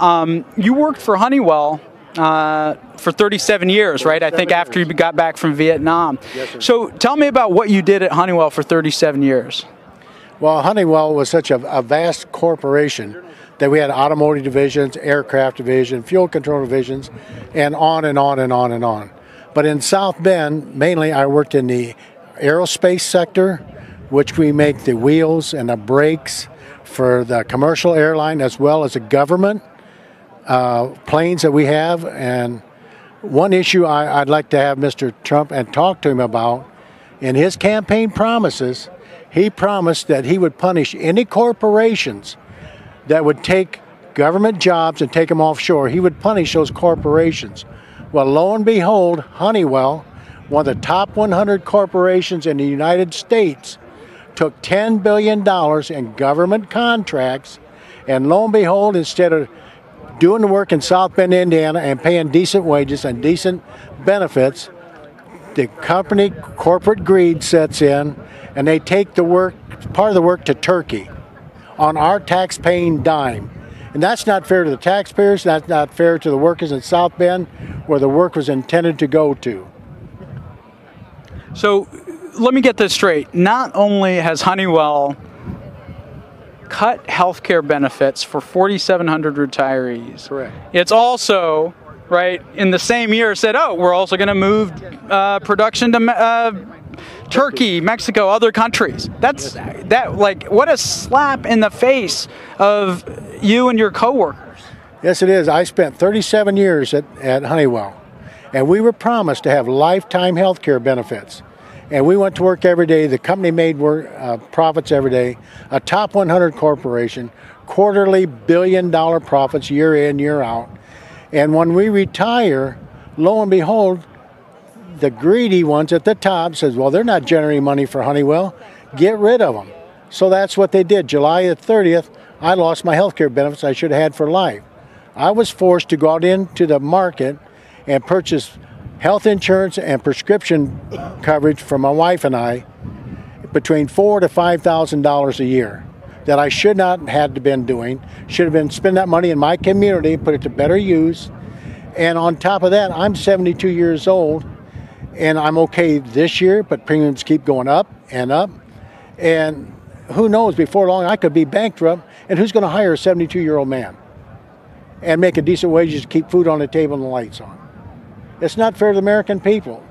You worked for Honeywell for 37 years, right? I think after you got back from Vietnam.
Yes, sir.
So tell me about what you did at Honeywell for 37 years.
Well, Honeywell was such a vast corporation that we had automotive divisions, aircraft division, fuel control divisions, and on and on and on and on. But in South Bend, mainly I worked in the aerospace sector, which we make the wheels and the brakes for the commercial airline as well as the government planes that we have. And one issue I'd like to have Mr. Trump and talk to him about, in his campaign promises, he promised that he would punish any corporations that would take government jobs and take them offshore. He would punish those corporations. Well, lo and behold, Honeywell, one of the top 100 corporations in the United States, took $10 billion in government contracts, and lo and behold, instead of doing the work in South Bend, Indiana, and paying decent wages and decent benefits, the company corporate greed sets in, and they take the work, part of the work, to Turkey on our tax-paying dime. And that's not fair to the taxpayers, that's not fair to the workers in South Bend, where the work was intended to go to.
So let me get this straight. Not only has Honeywell cut health care benefits for 4,700 retirees,
correct,
it's also, right, in the same year said, oh, we're also going to move production to Turkey, Mexico, other countries. Like, what a slap in the face of you and your coworkers.
Yes, it is. I spent 37 years at Honeywell, and we were promised to have lifetime health care benefits. And we went to work every day. The company made profits every day. A top 100 corporation, quarterly billion-dollar profits year in, year out. And when we retire, lo and behold, the greedy ones at the top says, well, they're not generating money for Honeywell. Get rid of them. So that's what they did. July the 30th, I lost my health care benefits I should have had for life. I was forced to go out into the market and purchase health insurance and prescription coverage for my wife and I between $4,000 to $5,000 a year that I should not have had to been doing. Should have been spending that money in my community, put it to better use. And on top of that, I'm 72 years old, and I'm okay this year, but premiums keep going up and up. And who knows, before long I could be bankrupt, and who's going to hire a 72-year-old man and make a decent wages to keep food on the table and the lights on? It's not fair to the American people.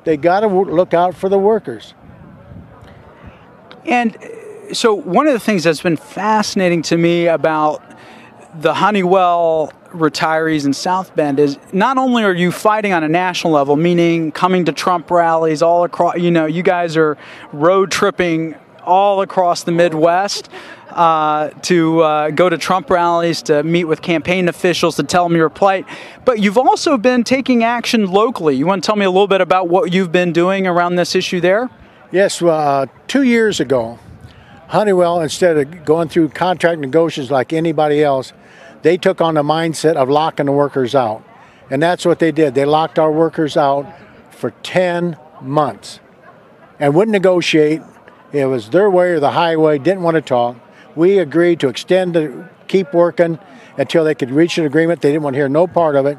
They got to look out for the workers.
And so one of the things that's been fascinating to me about the Honeywell retirees in South Bend is not only are you fighting on a national level, meaning coming to Trump rallies all across, you guys are road tripping all across the Midwest to go to Trump rallies, to meet with campaign officials, to tell them your plight. But you've also been taking action locally. You want to tell me a little bit about what you've been doing around this issue there?
Yes, 2 years ago, Honeywell, instead of going through contract negotiations like anybody else, they took on the mindset of locking the workers out. And that's what they did. They locked our workers out for 10 months and wouldn't negotiate. It was their way or the highway, didn't want to talk. We agreed to extend keep working until they could reach an agreement. They didn't want to hear no part of it.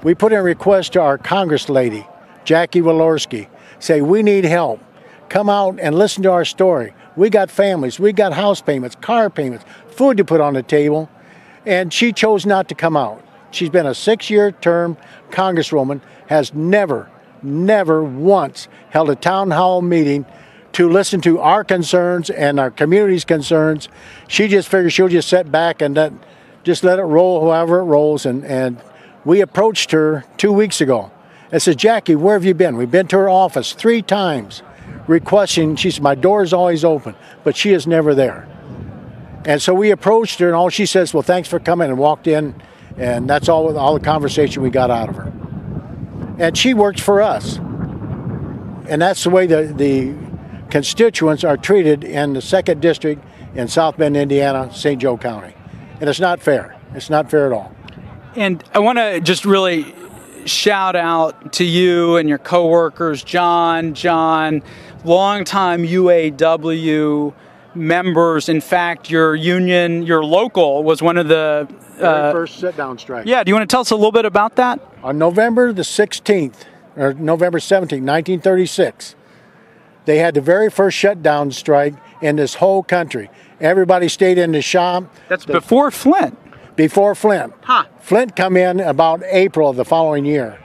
We put in a request to our Congress lady, Jackie Walorski, say we need help. Come out and listen to our story. We got families, we got house payments, car payments, food to put on the table, and she chose not to come out. She's been a 6-year term congresswoman, has never once held a town hall meeting to listen to our concerns and our community's concerns. She just figures she'll just sit back and just let it roll however it rolls. And we approached her 2 weeks ago and said, Jackie, where have you been? We've been to her office 3 times requesting. She said, my door is always open, but she is never there. And so we approached her, and all she says, well, thanks for coming, and walked in, and that's all the conversation we got out of her. And she works for us. And that's the way the constituents are treated in the 2nd District in South Bend, Indiana, St. Joe County. And it's not fair. It's not fair at all.
And I want to just really shout out to you and your coworkers, John, longtime UAW members. In fact, your union, your local, was one of the
very first sit-down strike.
Yeah, do you want to tell us a little bit about that?
On November the 16th, or November 17th, 1936, they had the very first shutdown strike in this whole country. Everybody stayed in the shop.
That's before Flint.
Before Flint.
Huh.
Flint come in about April of the following year.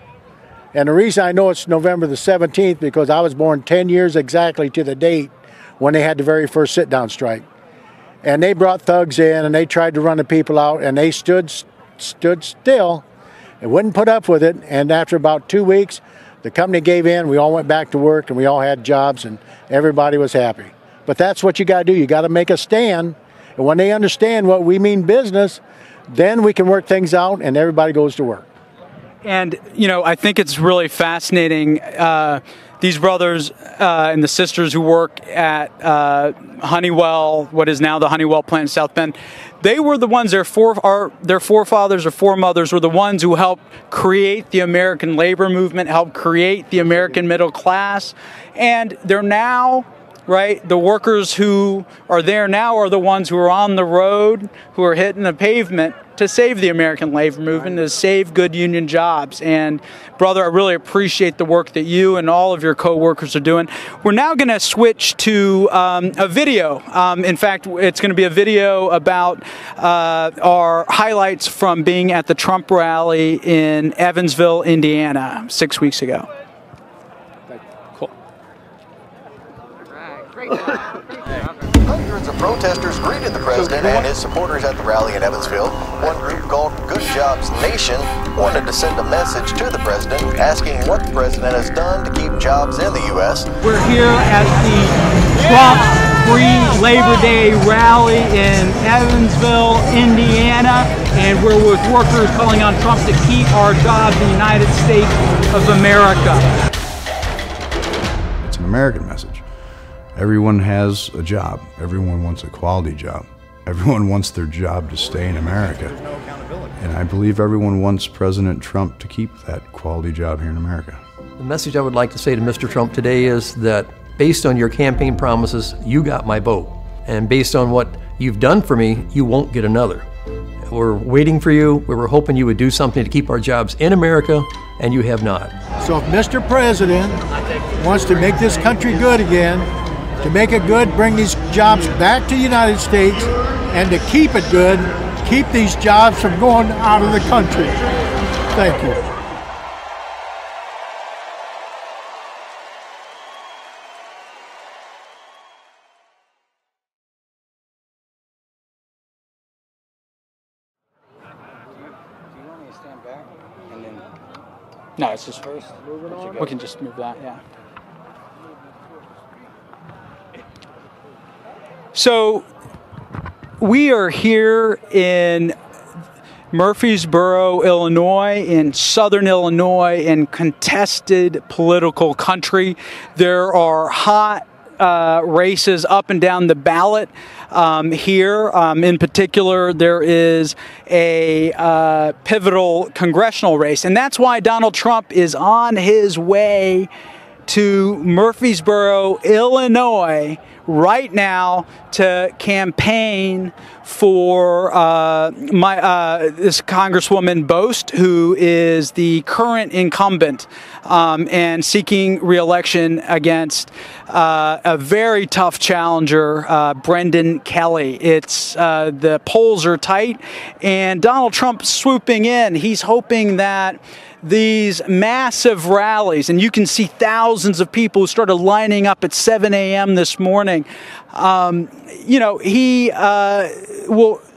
And the reason I know it's November the 17th, because I was born 10 years exactly to the date when they had the very first sit-down strike. And they brought thugs in, and they tried to run the people out, and they stood still and wouldn't put up with it. And after about 2 weeks, the company gave in. We all went back to work, and we all had jobs, and everybody was happy. But that's what you got to do. You got to make a stand. And when they understand what we mean business, then we can work things out, and everybody goes to work.
And, you know, I think it's really fascinating. These brothers and the sisters who work at Honeywell, what is now the Honeywell plant in South Bend, they were the ones, their forefathers or foremothers were the ones who helped create the American labor movement, helped create the American middle class. And they're now, right, the workers who are there now are the ones who are on the road, who are hitting the pavement to save the American labor movement, to save good union jobs. And brother, I really appreciate the work that you and all of your co-workers are doing. We're now going to switch to a video. In fact, it's going to be a video about our highlights from being at the Trump rally in Evansville, Indiana, 6 weeks ago. Cool.
Great job.
Hundreds of protesters greeted the president and his supporters at the rally in Evansville. One group called Good Jobs Nation wanted to send a message to the president asking what the president has done to keep jobs in the U.S.
We're here at the Trump Free Labor Day rally in Evansville, Indiana, and we're with workers calling on Trump to keep our jobs in the United States of America.
It's an American message. Everyone has a job. Everyone wants a quality job. Everyone wants their job to stay in America. And I believe everyone wants President Trump to keep that quality job here in America.
The message I would like to say to Mr. Trump today is that based on your campaign promises, you got my vote. And based on what you've done for me, you won't get another. We're waiting for you. We were hoping you would do something to keep our jobs in America, and you have not.
So if Mr. President wants to make this country good again, to make it good, bring these jobs back to the United States, and to keep it good, keep these jobs from going out of the country. Thank you.
No, it's just first. We can just move that, yeah. So we are here in Murphysboro, Illinois, in southern Illinois, in contested political country. There are hot races up and down the ballot here. In particular, there is a pivotal congressional race, and that's why Donald Trump is on his way to Murphysboro, Illinois, right now to campaign for this Congresswoman Bost, who is the current incumbent and seeking re-election against a very tough challenger, Brendan Kelly. It's the polls are tight, and Donald Trump swooping in. He's hoping that these massive rallies, and you can see thousands of people who started lining up at 7 a.m. this morning. You know,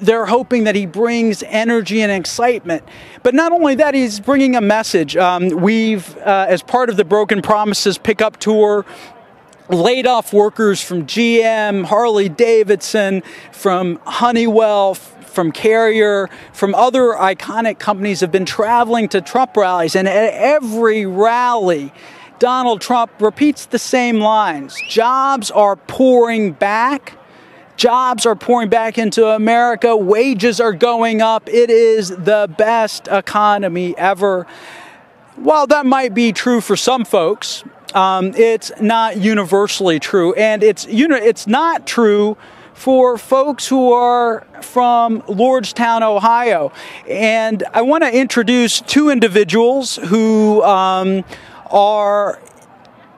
they're hoping that he brings energy and excitement. But not only that, he's bringing a message. We've, as part of the Broken Promises pickup tour, laid off workers from GM, Harley-Davidson, from Honeywell, from Carrier, from other iconic companies have been traveling to Trump rallies, and at every rally, Donald Trump repeats the same lines. Jobs are pouring back. Jobs are pouring back into America. Wages are going up. It is the best economy ever. While that might be true for some folks, it's not universally true, and it's not true for folks who are from Lordstown, Ohio. And I want to introduce two individuals who are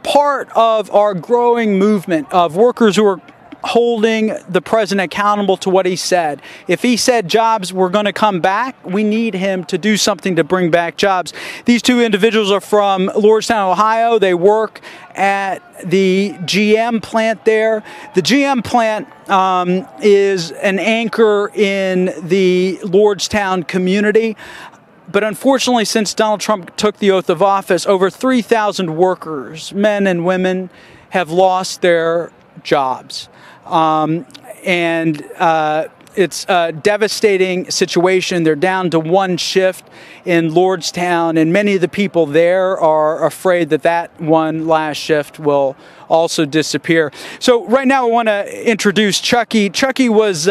part of our growing movement of workers who are holding the president accountable to what he said. If he said jobs were going to come back, we need him to do something to bring back jobs. These two individuals are from Lordstown, Ohio. They work at the GM plant there. The GM plant is an anchor in the Lordstown community. But unfortunately, since Donald Trump took the oath of office, over 3,000 workers, men and women, have lost their jobs. It's a devastating situation. They're down to one shift in Lordstown, and many of the people there are afraid that that one last shift will also disappear. So right now I want to introduce Chucky. Chucky was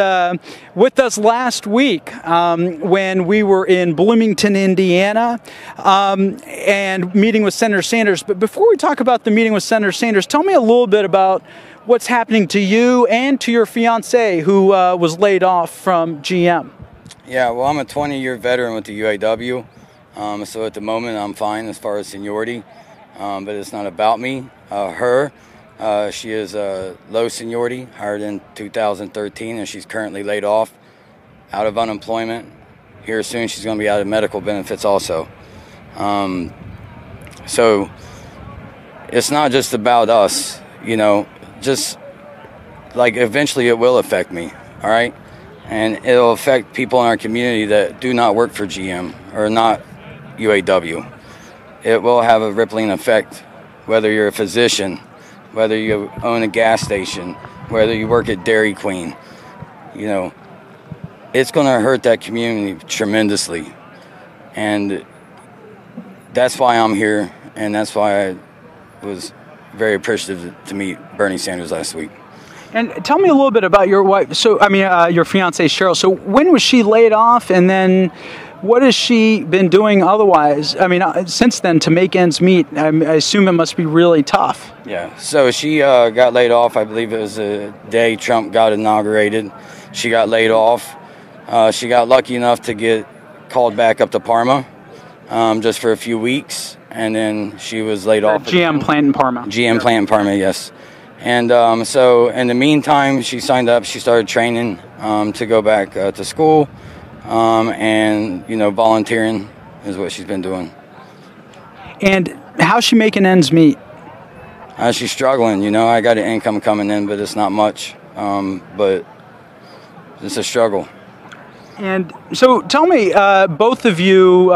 with us last week when we were in Bloomington, Indiana, and meeting with Senator Sanders. But before we talk about the meeting with Senator Sanders, tell me a little bit about what's happening to you and to your fiance who was laid off from GM.
Yeah, well, I'm a 20-year veteran with the UAW, so at the moment I'm fine as far as seniority, but it's not about me. She is low seniority, hired in 2013, and she's currently laid off, out of unemployment. Here soon she's going to be out of medical benefits also. So it's not just about us, you know. Just like eventually it will affect me, all right? And it'll affect people in our community that do not work for GM or not UAW. It will have a rippling effect, whether you're a physician, whether you own a gas station, whether you work at Dairy Queen. You know, it's going to hurt that community tremendously. And that's why I'm here, and that's why I was very appreciative to meet Bernie Sanders last week.
And tell me a little bit about your wife. So, your fiancée, Cheryl. So when was she laid off, and then what has she been doing otherwise? Since then, to make ends meet, I assume it must be really tough.
Yeah, so she got laid off, I believe it was the day Trump got inaugurated. She got laid off. She got lucky enough to get called back up to Parma just for a few weeks. And then she was laid off.
GM plant in Parma.
GM plant in Parma, yes. And so in the meantime, she signed up. She started training to go back to school. And, you know, volunteering is what she's been doing.
And how's she making ends meet?
She's struggling. You know, I got an income coming in, but it's not much. But it's a struggle.
And so tell me, both of you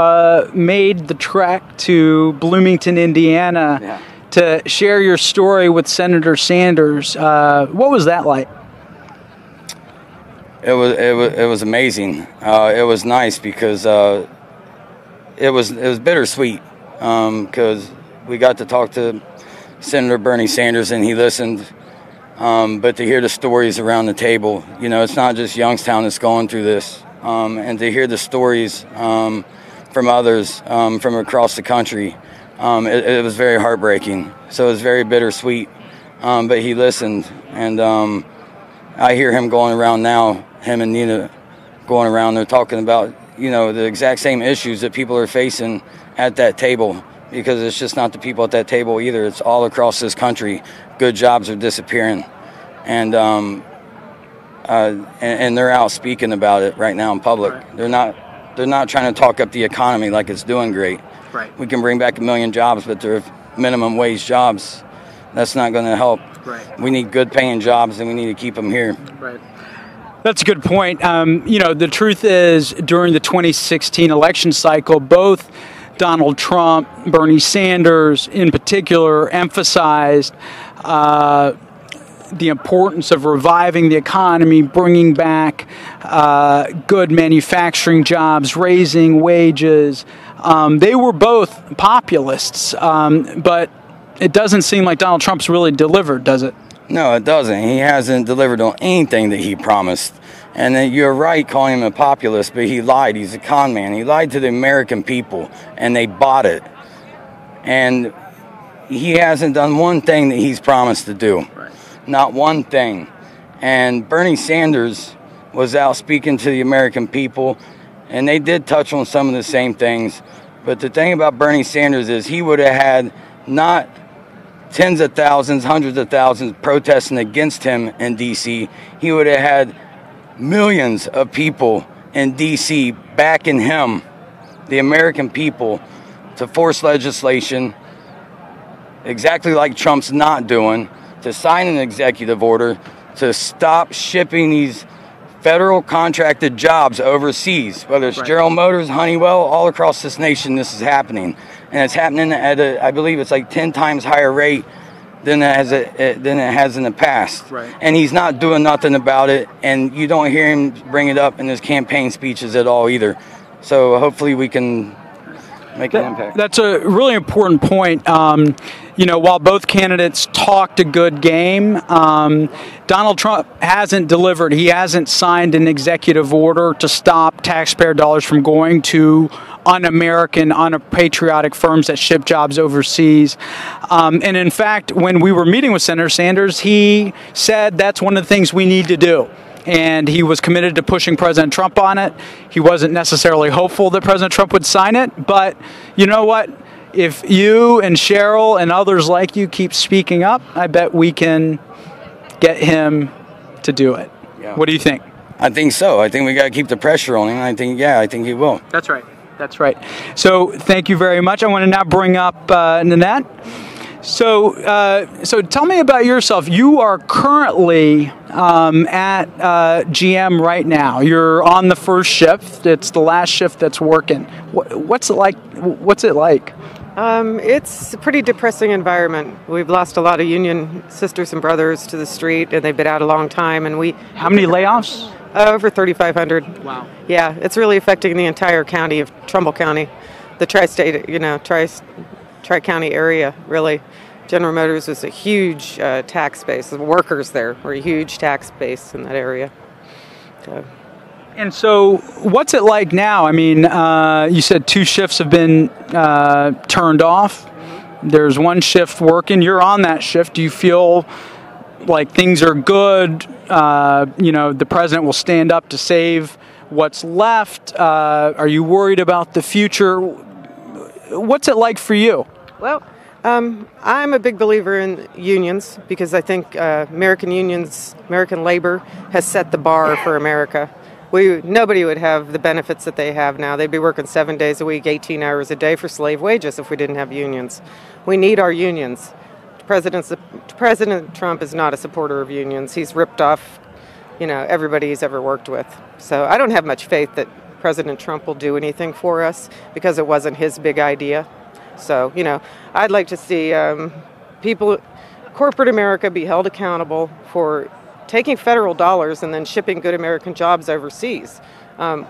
made the trek to Bloomington, Indiana to share your story with Senator Sanders. What was that like?
It was amazing. It was nice because it was bittersweet because we got to talk to Senator Bernie Sanders, and he listened But to hear the stories around the table, you know, it's not just Youngstown that's going through this. And to hear the stories from others from across the country, it was very heartbreaking. So it was very bittersweet. But he listened, and I hear him going around now, him and Nina going around, they're talking about, you know, the exact same issues that people are facing at that table, because it's just not the people at that table either. It's all across this country. Good jobs are disappearing, and they're out speaking about it right now in public. Right. They're not trying to talk up the economy like it's doing great.
Right.
We can bring back 1 million jobs, but they're minimum wage jobs. That's not going to help.
Right.
We need good paying jobs, and we need to keep them here.
Right. That's a good point. You know, the truth is, during the 2016 election cycle, both Donald Trump, Bernie Sanders in particular, emphasized the importance of reviving the economy, bringing back good manufacturing jobs, raising wages. They were both populists, but it doesn't seem like Donald Trump's really delivered, does it?
No, it doesn't. He hasn't delivered on anything that he promised. And then you're right calling him a populist, but he lied. He's a con man. He lied to the American people, and they bought it. And he hasn't done one thing that he's promised to do. Right. Not one thing. And Bernie Sanders was out speaking to the American people, and they did touch on some of the same things. But the thing about Bernie Sanders is he would have had not tens of thousands, hundreds of thousands protesting against him in D.C. He would have had millions of people in D.C. backing him, the American people, to force legislation, exactly like Trump's not doing, to sign an executive order to stop shipping these federal contracted jobs overseas, whether it's General Motors, Honeywell, all across this nation. This is happening, and it's happening at I believe it's like 10 times higher rate than it has in the past. Right. And he's not doing nothing about it, and you don't hear him bring it up in his campaign speeches at all either. So hopefully we can make an impact.
That's a really important point. You know, while both candidates talked a good game, Donald Trump hasn't delivered. He hasn't signed an executive order to stop taxpayer dollars from going to un-American, unpatriotic firms that ship jobs overseas. And in fact, when we were meeting with Senator Sanders, he said that's one of the things we need to do. And he was committed to pushing President Trump on it. He wasn't necessarily hopeful that President Trump would sign it. But you know what? If you and Cheryl and others like you keep speaking up, I bet we can get him to do it. Yeah. What do you think?
I think so. I think we got to keep the pressure on him. I think he will.
That's right. That's right. So thank you very much. I want to now bring up Nanette. So tell me about yourself. You are currently at GM right now. You're on the first shift. It's the last shift that's working. What's it like?
It's a pretty depressing environment. We've lost a lot of union sisters and brothers to the street, and they've been out a long time. And
how many layoffs?
Over 3,500.
Wow.
Yeah, it's really affecting the entire county of Trumbull County, the tri-state, tri-county area, really. General Motors was a huge tax base. The workers there were a huge tax base in that area.
And so what's it like now? I mean, you said 2 shifts have been turned off. There's 1 shift working. You're on that shift. Do you feel like things are good? The president will stand up to save what's left. Are you worried about the future? What's it like for you?
Well, I'm a big believer in unions because I think American unions, American labor has set the bar for America. Nobody would have the benefits that they have now. They'd be working 7 days a week, 18 hours a day for slave wages if we didn't have unions. We need our unions. President Trump is not a supporter of unions. He's ripped off, everybody he's ever worked with. So I don't have much faith that President Trump will do anything for us because it wasn't his big idea. So, I'd like to see corporate America be held accountable for taking federal dollars and then shipping good American jobs overseas.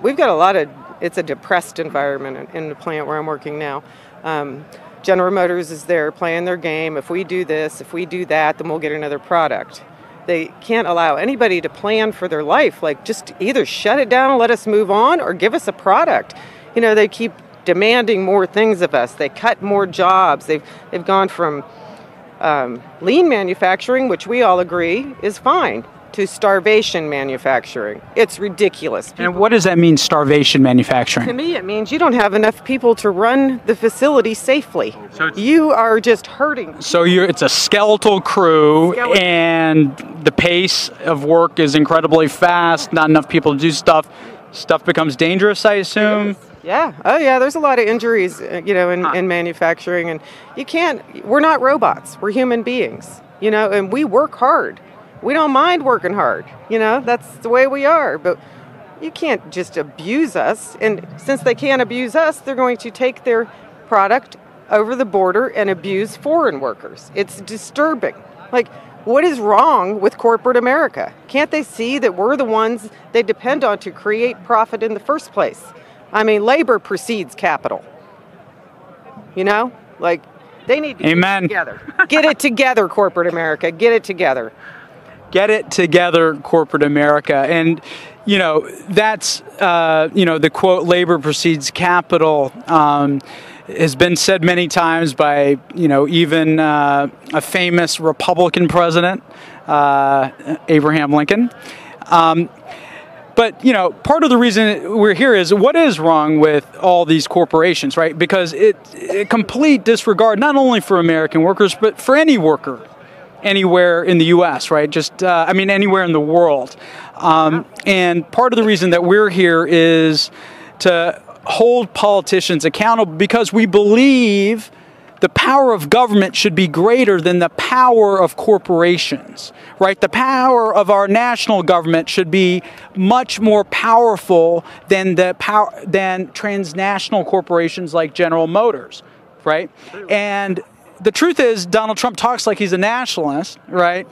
We've got it's a depressed environment in the plant where I'm working now. General Motors is there playing their game. If we do this, if we do that, then we'll get another product. They can't allow anybody to plan for their life. Like, just either shut it down, let us move on, or give us a product. You know, they keep demanding more things of us. They cut more jobs. They've gone from lean manufacturing, which we all agree is fine, to starvation manufacturing. It's ridiculous.
And what does that mean, starvation manufacturing?
To me, it means you don't have enough people to run the facility safely. So you are just hurting.
So it's a skeletal crew, and the pace of work is incredibly fast, not enough people to do stuff. Stuff becomes dangerous, I assume.
Yeah. Oh, yeah. There's a lot of injuries, in manufacturing, and we're not robots. We're human beings, and we work hard. We don't mind working hard. That's the way we are. But you can't just abuse us. And since they can't abuse us, they're going to take their product over the border and abuse foreign workers. It's disturbing. Like, what is wrong with corporate America? Can't they see that we're the ones they depend on to create profit in the first place? I mean, labor precedes capital. Like, they need to get it together. Get it together, corporate America. Get it together.
Get it together, corporate America. And, that's, the quote, labor precedes capital, has been said many times by, even a famous Republican president, Abraham Lincoln. But, part of the reason we're here is what is wrong with all these corporations, right? Because it's a complete disregard, not only for American workers, but for any worker anywhere in the U.S., right? Just, anywhere in the world. And part of the reason that we're here is to hold politicians accountable because we believe the power of government should be greater than the power of corporations, right? The power of our national government should be much more powerful than than transnational corporations like General Motors, right? And the truth is, Donald Trump talks like he's a nationalist, right?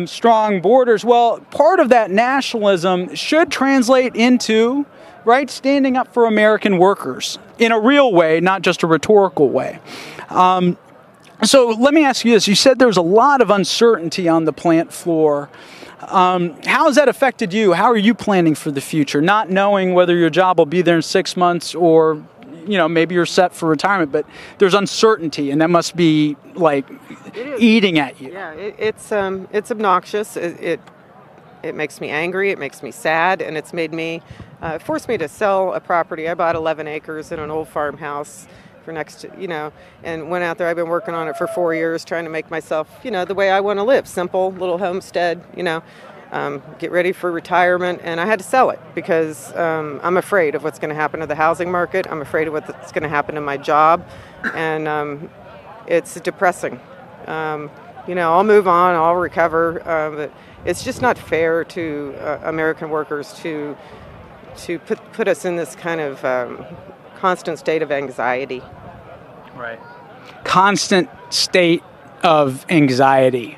Strong borders. Well, part of that nationalism should translate into, right, standing up for American workers in a real way, not just a rhetorical way. So let me ask you this. You said there's a lot of uncertainty on the plant floor. How has that affected you? How are you planning for the future? Not knowing whether your job will be there in 6 months or, maybe you're set for retirement, but there's uncertainty, and that must be like eating at you.
Yeah, it's obnoxious. It makes me angry. It makes me sad, and it's made me forced me to sell a property. I bought 11 acres in an old farmhouse for and went out there. I've been working on it for 4 years, trying to make myself, the way I want to live. Simple, little homestead, get ready for retirement. And I had to sell it because I'm afraid of what's going to happen to the housing market. I'm afraid of what's going to happen to my job. And it's depressing. I'll move on, I'll recover. But it's just not fair to American workers to put us in this kind of constant state of anxiety.
Right. Constant state of anxiety.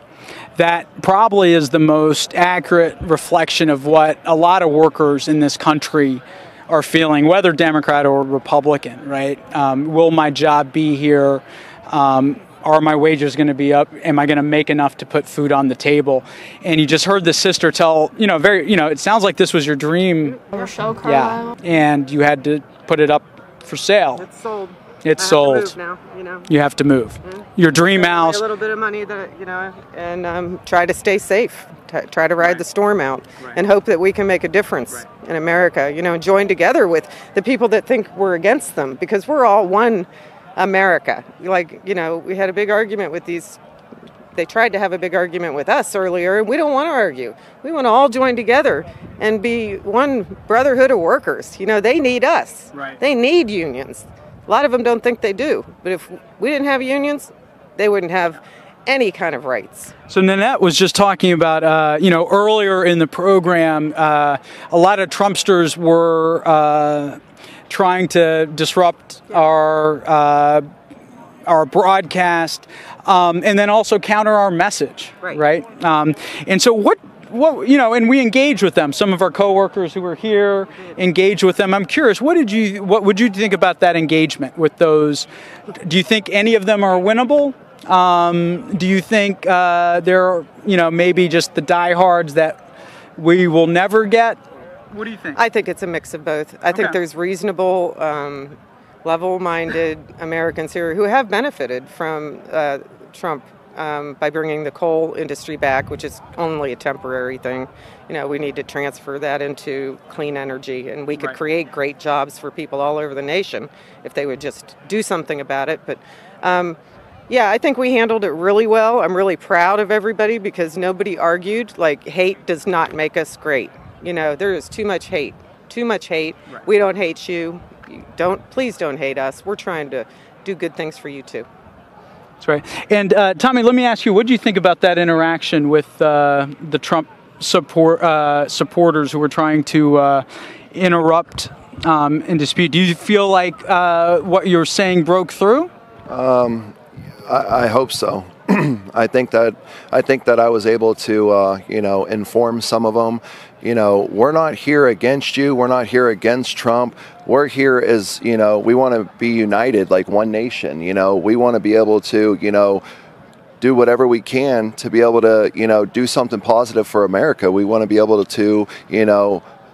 That probably is the most accurate reflection of what a lot of workers in this country are feeling, whether Democrat or Republican, right? Will my job be here? Are my wages going to be up? Am I going to make enough to put food on the table? And you just heard the sister tell, it sounds like this was your dream.
Your show, Carlisle.
Yeah, and you had to put it up for sale.
It's sold.
It's
sold.
Have to move now, You have to move. Your dream house.
A little bit of money that, and try to stay safe. Try to ride the storm out and hope that we can make a difference in America, join together with the people that think we're against them, because we're all one America. We had a big argument with these. They tried to have a big argument with us earlier, and we don't want to argue. We want to all join together and be one brotherhood of workers. They need us.
Right.
They need unions. A lot of them don't think they do. But if we didn't have unions, they wouldn't have any kind of rights.
So Nanette was just talking about, earlier in the program, a lot of Trumpsters were trying to disrupt our broadcast, and then also counter our message, right? And so what and we engage with them. Some of our coworkers who were here engage with them. I'm curious, what would you think about that engagement with those? Do you think any of them are winnable? Do you think there are, maybe just the diehards that we will never get? What do you think?
I think it's a mix of both. I think there's reasonable, level-minded Americans here who have benefited from Trump by bringing the coal industry back, which is only a temporary thing. We need to transfer that into clean energy, and we could create great jobs for people all over the nation if they would just do something about it. But yeah, I think we handled it really well. I'm really proud of everybody because nobody argued. Like, hate does not make us great. There is too much hate. Too much hate. Right. We don't hate you. Please don't hate us. We're trying to do good things for you too.
That's right. And Tommy, let me ask you, what do you think about that interaction with the Trump supporters who were trying to interrupt and dispute? Do you feel like what you're saying broke through?
I hope so. I think that I was able to inform some of them. We're not here against you. We're not here against Trump. We're here as we want to be united like one nation. We want to be able to do whatever we can to be able to do something positive for America. We want to be able to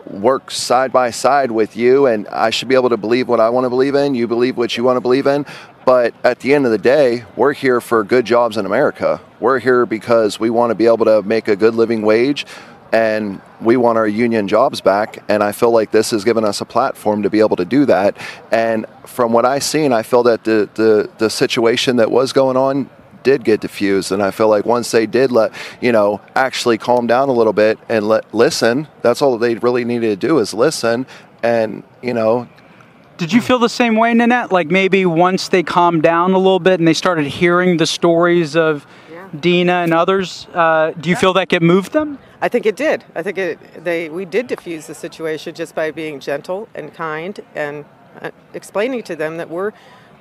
work side by side with you, and I should be able to believe what I want to believe in. You believe what you want to believe in. But at the end of the day, we're here for good jobs in America. We're here because we want to be able to make a good living wage, and we want our union jobs back. And I feel like this has given us a platform to be able to do that. And from what I've seen, I feel that the situation that was going on did get diffused, and I feel like once they did actually calm down a little bit and listen, that's all they really needed to do is listen. And
did you feel the same way, Nanette? Like maybe once they calmed down a little bit and they started hearing the stories of Dina and others, do you feel that it moved them?
I think it did. I think we did diffuse the situation just by being gentle and kind and explaining to them that we're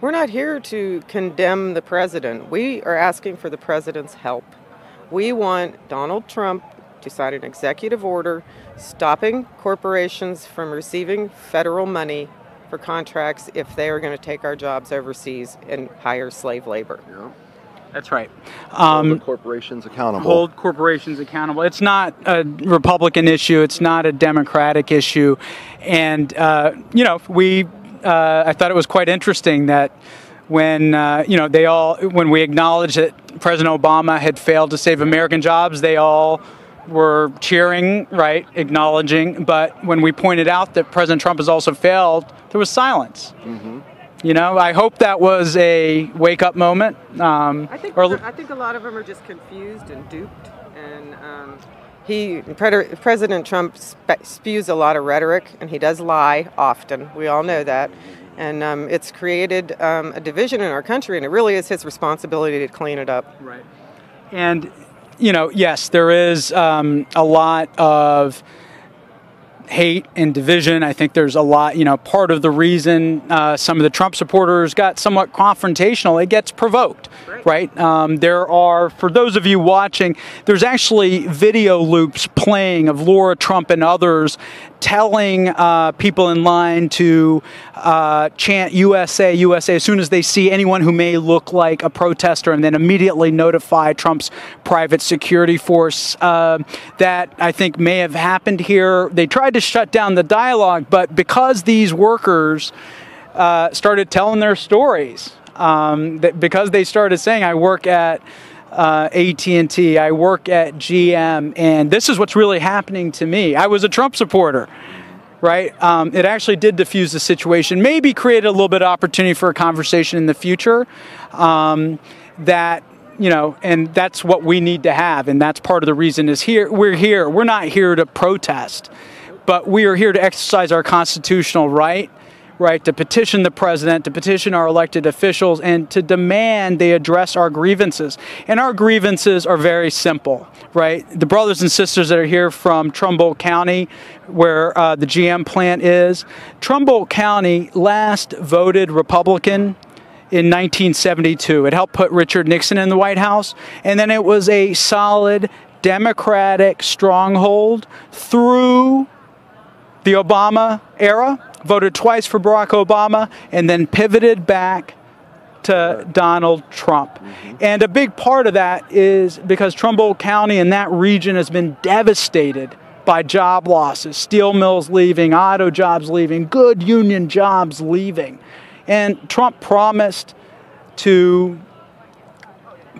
not here to condemn the president. We are asking for the president's help. We want Donald Trump to sign an executive order stopping corporations from receiving federal money for contracts if they are going to take our jobs overseas and hire slave labor.
Yeah.
That's right.
Hold corporations accountable.
Hold corporations accountable. It's not a Republican issue. It's not a Democratic issue. And, I thought it was quite interesting that when, when we acknowledged that President Obama had failed to save American jobs, they all were cheering, right, acknowledging. But when we pointed out that President Trump has also failed, there was silence. Mm-hmm. I hope that was a wake-up moment.
I think a lot of them are just confused and duped. And President Trump spews a lot of rhetoric, and he does lie often. We all know that. And it's created a division in our country, and it really is his responsibility to clean it up.
Right. And, yes, there is a lot of hate and division. I think there's a lot, part of the reason some of the Trump supporters got somewhat confrontational, it gets provoked, right? There are, for those of you watching, there's actually video loops playing of Laura Trump and others telling people in line to chant USA, USA as soon as they see anyone who may look like a protester, and then immediately notify Trump's private security force. That I think may have happened here. They tried to shut down the dialogue, but because these workers started telling their stories, because they started saying, I work at AT&T, I work at GM, and this is what's really happening to me. I was a Trump supporter, right? It actually did diffuse the situation, maybe created a little bit of opportunity for a conversation in the future that, and that's what we need to have, and that's part of the reason is here. We're not here to protest, but we are here to exercise our constitutional right to petition the president, to petition our elected officials, and to demand they address our grievances. And our grievances are very simple, right? The brothers and sisters that are here from Trumbull County, where the GM plant is, Trumbull County last voted Republican in 1972. It helped put Richard Nixon in the White House, and then it was a solid Democratic stronghold through the Obama era. Voted twice for Barack Obama, and then pivoted back to Donald Trump. And a big part of that is because Trumbull County and that region has been devastated by job losses, steel mills leaving, auto jobs leaving, good union jobs leaving. And Trump promised to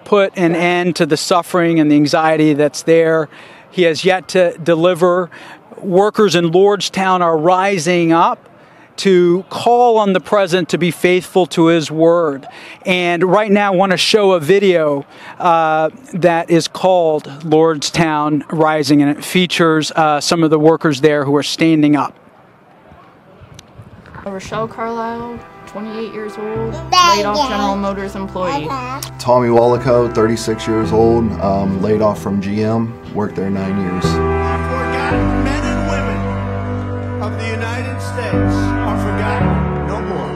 put an end to the suffering and the anxiety that's there. He has yet to deliver. Workers in Lordstown are rising up to call on the president to be faithful to his word. And right now I want to show a video that is called Lordstown Rising, and it features some of the workers there who are standing up.
Rochelle Carlisle, 28 years old, laid off General Motors employee.
Tommy Wallaco, 36 years old, laid off from GM, worked there 9 years.
Forgotten men and women of the United States are forgotten no more.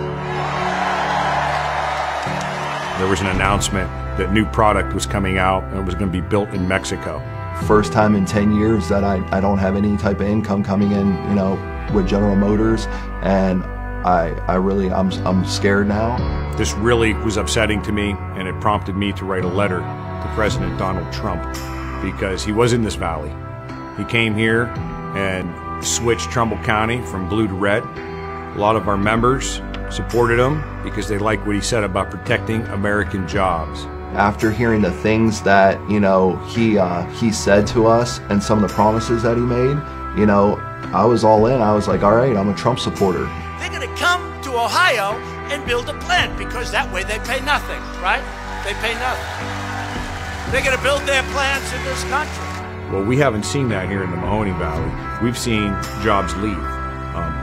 There was an announcement that new product was coming out and it was going to be built in Mexico.
First time in 10 years that I don't have any type of income coming in, you know, with General Motors, and I'm scared now.
This really was upsetting to me, and it prompted me to write a letter to President Donald Trump, because he was in this valley. He came here and switched Trumbull County from blue to red. A lot of our members supported him because they liked what he said about protecting American jobs.
After hearing the things that, you know, he said to us and some of the promises that he made, you know, I was all in. I was like, all right, I'm a Trump supporter.
They're going to come to Ohio and build a plant because that way they pay nothing, right? They pay nothing. They're going to build their plants in this country.
Well, we haven't seen that here in the Mahoning Valley. We've seen jobs leave.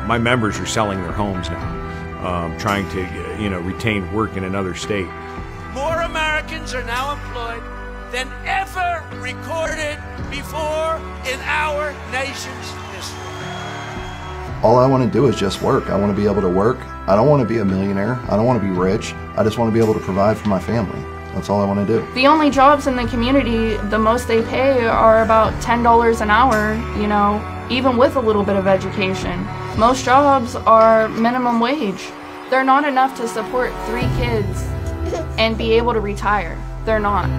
My members are selling their homes now, trying to, you know, retain work in another state.
More Americans are now employed than ever recorded before in our nation's history.
All I want to do is just work. I want to be able to work. I don't want to be a millionaire. I don't want to be rich. I just want to be able to provide for my family. That's all I want to do.
The only jobs in the community, the most they pay are about $10 an hour, you know, even with a little bit of education. Most jobs are minimum wage. They're not enough to support 3 kids and be able to retire. They're not.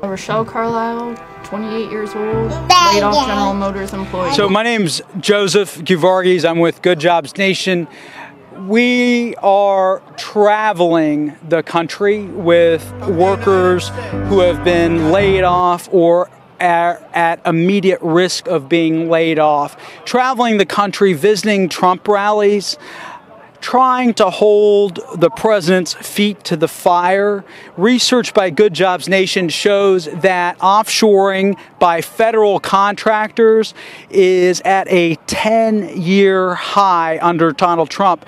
Rochelle Carlisle, 28 years old, laid off General Motors employee.
So my name's Joseph Guvarghese. I'm with Good Jobs Nation. We are traveling the country with workers who have been laid off or at immediate risk of being laid off. Traveling the country, visiting Trump rallies, trying to hold the president's feet to the fire. Research by Good Jobs Nation shows that offshoring by federal contractors is at a 10-year high under Donald Trump.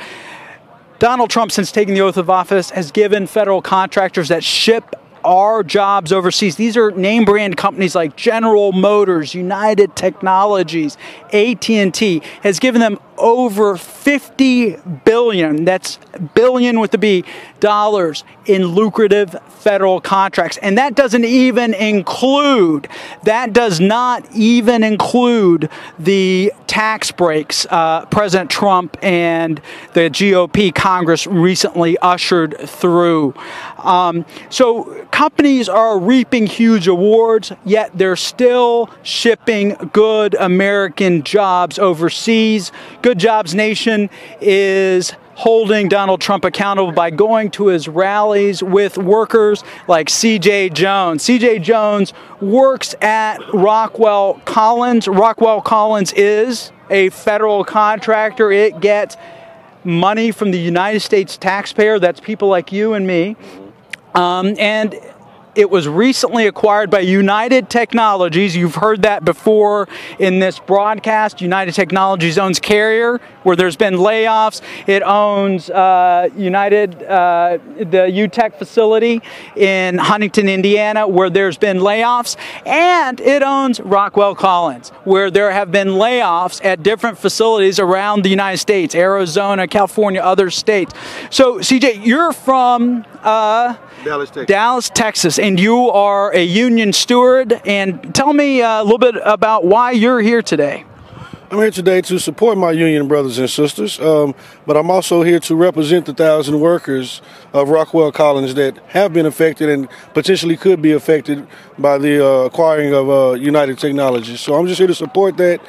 Donald Trump, since taking the oath of office, has given federal contractors that ship our jobs overseas. These are name brand companies like General Motors, United Technologies, AT&T, has given them over $50 billion, that's billion with the B, dollars in lucrative federal contracts. And that doesn't even include, that does not even include the tax breaks President Trump and the GOP Congress recently ushered through. So companies are reaping huge awards, yet they're still shipping good American jobs overseas. Good Jobs Nation is holding Donald Trump accountable by going to his rallies with workers like C.J. Jones. C.J. Jones works at Rockwell Collins. Rockwell Collins is a federal contractor. It gets money from the United States taxpayer. That's people like you and me. And it was recently acquired by United Technologies. You've heard that before in this broadcast. United Technologies owns Carrier, where there's been layoffs. It owns the UTech facility in Huntington, Indiana, where there's been layoffs. And it owns Rockwell Collins, where there have been layoffs at different facilities around the United States, Arizona, California, other states. So, CJ, you're from Dallas, Texas, and you are a union steward. And tell me a little bit about why you're here today.
I'm here today to support my union brothers and sisters, but I'm also here to represent the 1,000 workers of Rockwell Collins that have been affected and potentially could be affected by the acquiring of United Technologies. So I'm just here to support that,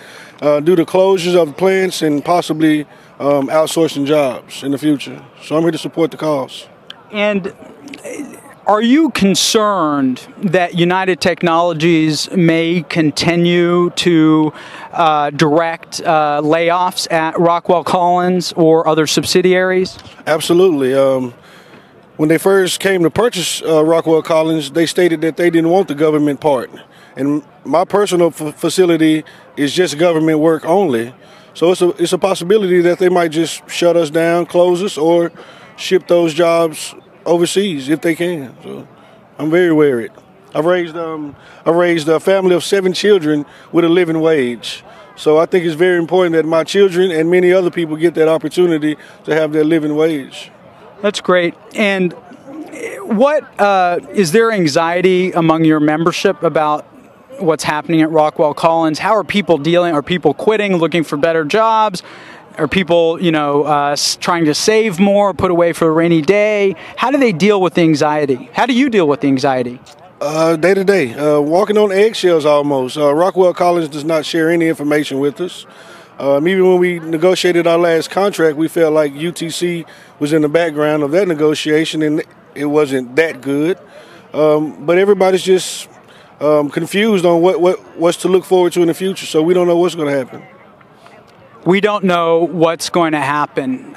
due to closures of the plants and possibly outsourcing jobs in the future. So I'm here to support the cause.
And are you concerned that United Technologies may continue to direct layoffs at Rockwell Collins or other subsidiaries?
Absolutely. When they first came to purchase Rockwell Collins, they stated that they didn't want the government part. And my personal facility is just government work only. So it's a possibility that they might just shut us down, close us, or ship those jobs overseas if they can. So I'm very worried. I've raised a family of 7 children with a living wage. So I think it's very important that my children and many other people get that opportunity to have their living wage.
That's great. And what is there anxiety among your membership about what's happening at Rockwell Collins? How are people dealing? Are people quitting, looking for better jobs? Are people, trying to save more, put away for a rainy day? How do they deal with the anxiety? How do you deal with the anxiety?
Day to day, walking on eggshells almost. Rockwell Collins does not share any information with us. Even when we negotiated our last contract, we felt like UTC was in the background of that negotiation, and it wasn't that good. But everybody's just confused on what's to look forward to in the future, so we don't know what's going to happen.
We don't know what's going to happen.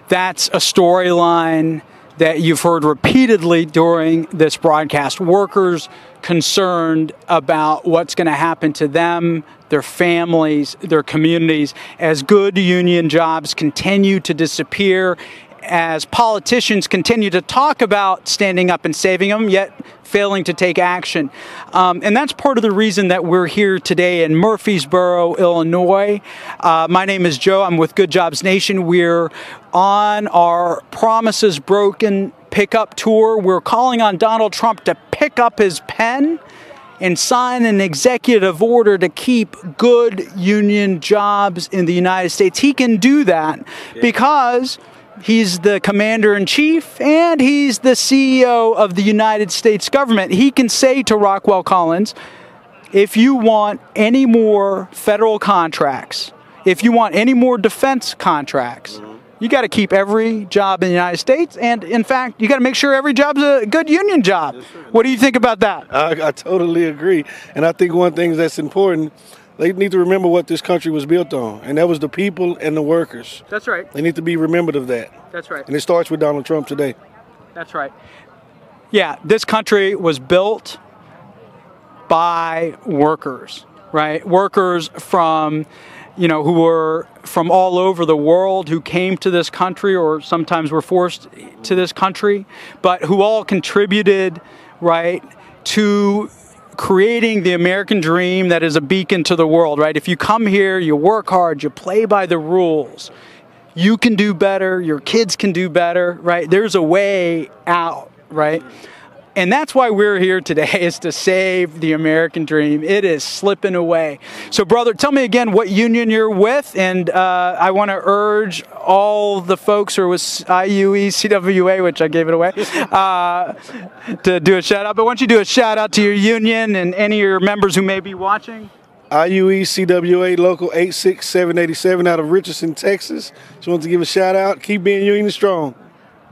That's a storyline that you've heard repeatedly during this broadcast. Workers concerned about what's going to happen to them, their families, their communities, as good union jobs continue to disappear, as politicians continue to talk about standing up and saving them, yet failing to take action. And that's part of the reason that we're here today in Murphysboro, Illinois. My name is Joe. I'm with Good Jobs Nation. We're on our Promises Broken pickup tour. We're calling on Donald Trump to pick up his pen and sign an executive order to keep good union jobs in the United States. He can do that because he's the commander-in-chief and he's the CEO of the United States government. He can say to Rockwell Collins, if you want any more federal contracts, if you want any more defense contracts, you got to keep every job in the United States. And in fact, you got to make sure every job's a good union job. What do you think about that?
I totally agree. And I think one thing that's important, they need to remember what this country was built on, and that was the people and the workers.
That's right.
They need to be remembered of that.
That's right.
And it starts with Donald Trump today.
That's right. Yeah, this country was built by workers, right? Workers from, who were from all over the world, who came to this country or sometimes were forced to this country, but who all contributed, right, to creating the American dream that is a beacon to the world, right? If you come here, you work hard, you play by the rules, you can do better, your kids can do better, right? There's a way out, right? And that's why we're here today, is to save the American dream. It is slipping away. So, brother, tell me again what union you're with, and I want to urge all the folks who are with IUE, CWA, which I gave it away, to do a shout-out. But why don't you do a shout-out to your union and any of your members who may be watching?
IUE CWA Local 86787 out of Richardson, Texas. Just want to give a shout-out. Keep being union strong.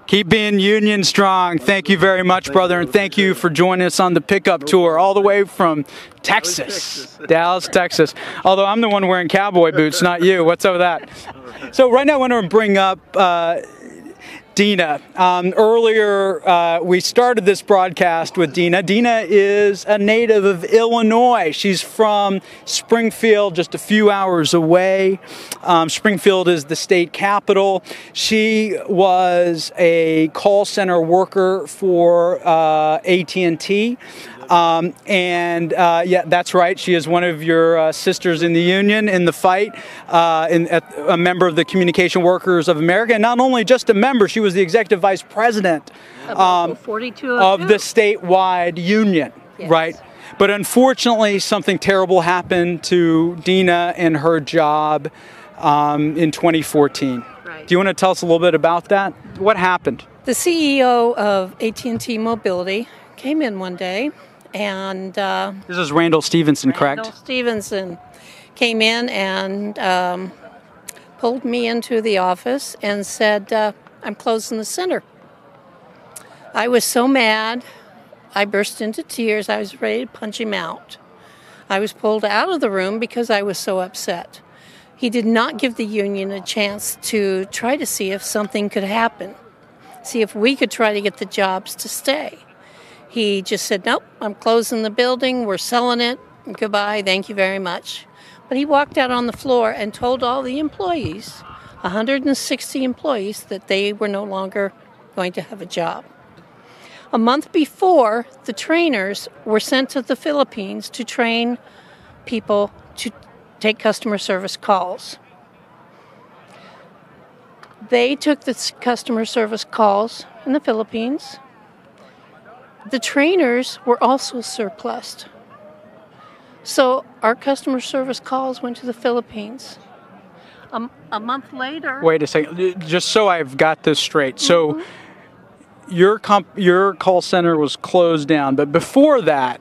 Keep being union strong. Thank you very much, brother, and thank you for joining us on the pickup tour all the way from Texas, Dallas, Texas. Although I'm the one wearing cowboy boots, not you. What's up with that? So right now I want to bring up Dina. Earlier, we started this broadcast with Dina. Dina is a native of Illinois. She's from Springfield, just a few hours away. Springfield is the state capital. She was a call center worker for AT&T. Yeah, that's right. She is one of your sisters in the union in the fight, a member of the Communication Workers of America. And not only just a member, she was the executive vice president of the statewide union, right? But unfortunately, something terrible happened to Dina and her job in 2014. Right. Do you want to tell us a little bit about that? What happened?
The CEO of AT&T Mobility came in one day. And
this is Randall Stevenson, correct?
Randall Stevenson came in and pulled me into the office and said, I'm closing the center. I was so mad, I burst into tears. I was ready to punch him out. I was pulled out of the room because I was so upset. He did not give the union a chance to try to see if something could happen, see if we could try to get the jobs to stay. He just said, nope, I'm closing the building, we're selling it, goodbye, thank you very much. But he walked out on the floor and told all the employees, 160 employees, that they were no longer going to have a job. A month before, the trainers were sent to the Philippines to train people to take customer service calls. They took the customer service calls in the Philippines. The trainers were also surplused. So our customer service calls went to the Philippines. A month later...
Wait a second, just so I've got this straight. So your call center was closed down, but before that,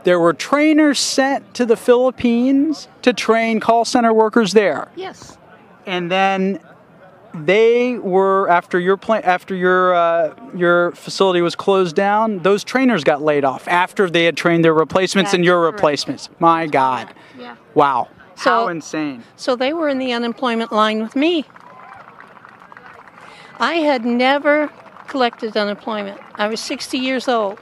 there were trainers sent to the Philippines to train call center workers there.
Yes.
And then they were, after your facility was closed down, those trainers got laid off after they had trained their replacements and your replacements. My God.
Yeah.
Wow. How insane.
So they were in the unemployment line with me. I had never collected unemployment. I was 60 years old.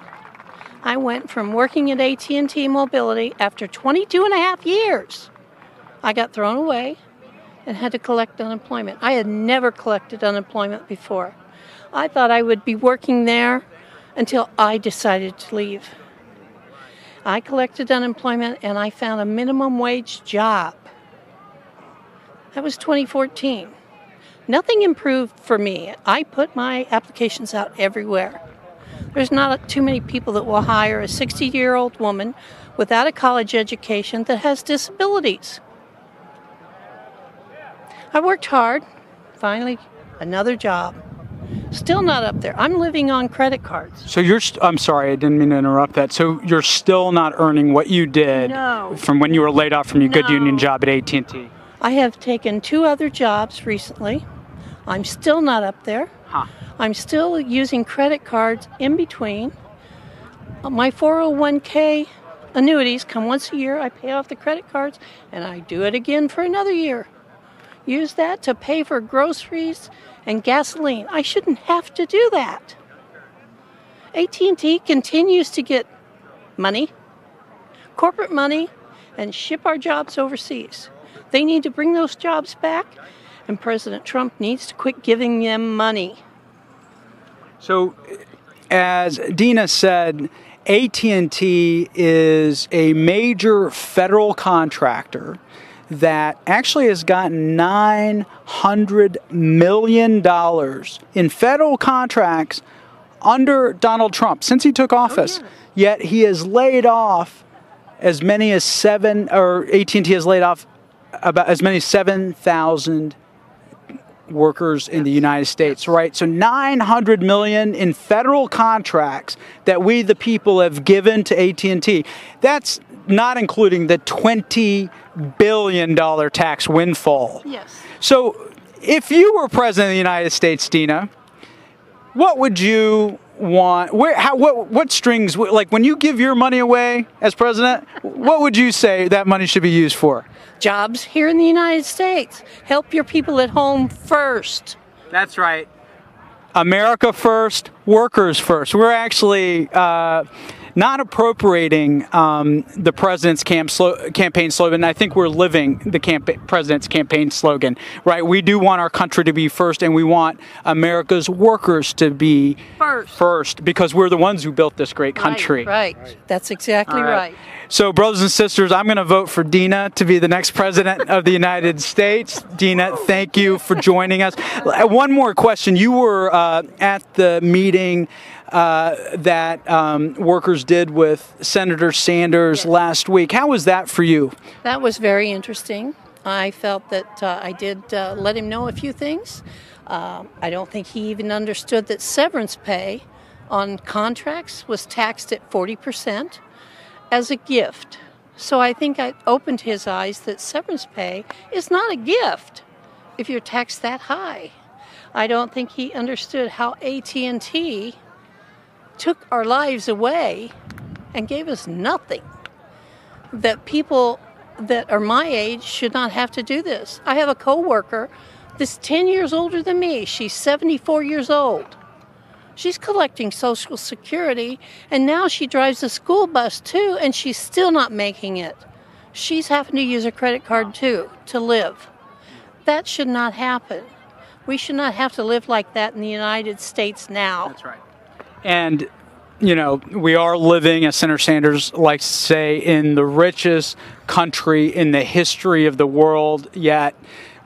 I went from working at AT&T Mobility after 22 and a half years. I got thrown away and had to collect unemployment. I had never collected unemployment before. I thought I would be working there until I decided to leave. I collected unemployment and I found a minimum wage job. That was 2014. Nothing improved for me. I put my applications out everywhere. There's not too many people that will hire a 60-year-old woman without a college education that has disabilities. I worked hard. Finally, another job. Still not up there. I'm living on credit cards.
So I'm sorry, I didn't mean to interrupt that. So you're still not earning what you did from when you were laid off from your good union job at AT&T?
I have taken 2 other jobs recently. I'm still not up there. I'm still using credit cards in between. My 401k annuities come once a year. I pay off the credit cards, and I do it again for another year. Use that to pay for groceries and gasoline. I shouldn't have to do that. AT&T continues to get money, corporate money, and ship our jobs overseas. They need to bring those jobs back, and President Trump needs to quit giving them money.
So, as Dina said, AT&T is a major federal contractor that actually has gotten $900 million in federal contracts under Donald Trump since he took office. Yet he has laid off as many as AT&T has laid off about as many as 7,000 workers in the United States, right? So $900 million in federal contracts that we, the people, have given to AT&T. That's not including the $20 billion tax windfall.
Yes.
So if you were president of the United States, Dina, what would you want? What strings, like when you give your money away as president, what would you say that money should be used for?
Jobs here in the United States. Help your people at home first.
That's right. America first, workers first. We're actually not appropriating the president's campaign slogan. I think we're living the president's campaign slogan, right? We do want our country to be first, and we want America's workers to be first because we're the ones who built this great country.
Right. That's exactly right.
So, brothers and sisters, I'm going to vote for Dina to be the next president of the United States. Dina, thank you for joining us. One more question. You were at the meeting that workers did with Senator Sanders last week. How was that for you?
That was very interesting. I felt that I did let him know a few things. I don't think he even understood that severance pay on contracts was taxed at 40%. As a gift. So I think I opened his eyes that severance pay is not a gift if you're taxed that high. I don't think he understood how AT&T took our lives away and gave us nothing. That people that are my age should not have to do this. I have a coworker that's 10 years older than me. She's 74 years old. She's collecting Social Security, and now she drives a school bus too, and she's still not making it. She's having to use a credit card too to live. That should not happen. We should not have to live like that in the United States now.
That's right. And, you know, we are living, as Senator Sanders likes to say, in the richest country in the history of the world, yet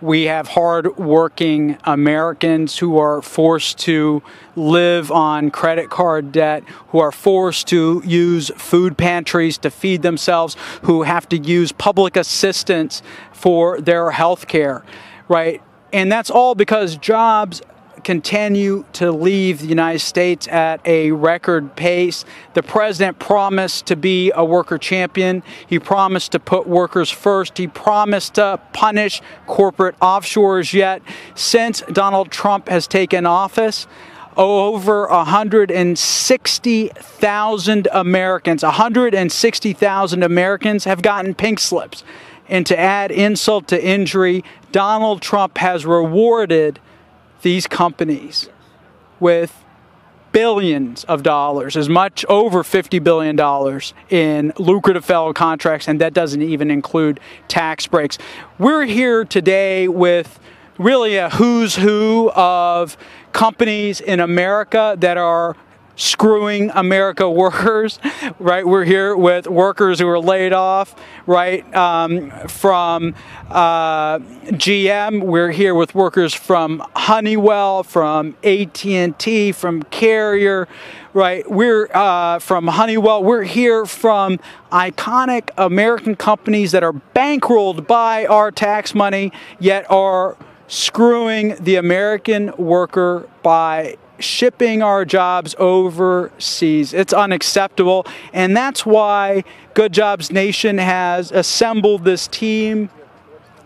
we have hard-working Americans who are forced to live on credit card debt, who are forced to use food pantries to feed themselves, who have to use public assistance for their health care, right? And that's all because jobs continue to leave the United States at a record pace. The president promised to be a worker champion. He promised to put workers first. He promised to punish corporate offshores. Yet, since Donald Trump has taken office, over 160,000 Americans have gotten pink slips. And to add insult to injury, Donald Trump has rewarded these companies with billions of dollars, as much over $50 billion in lucrative federal contracts, and that doesn't even include tax breaks. We're here today with really a who's who of companies in America that are screwing America workers, right? We're here with workers who are laid off, right, from GM. We're here with workers from Honeywell, from AT&T, from Carrier, right? We're from Honeywell. We're here from iconic American companies that are bankrolled by our tax money, yet are screwing the American worker by shipping our jobs overseas. It's unacceptable, and that's why Good Jobs Nation has assembled this team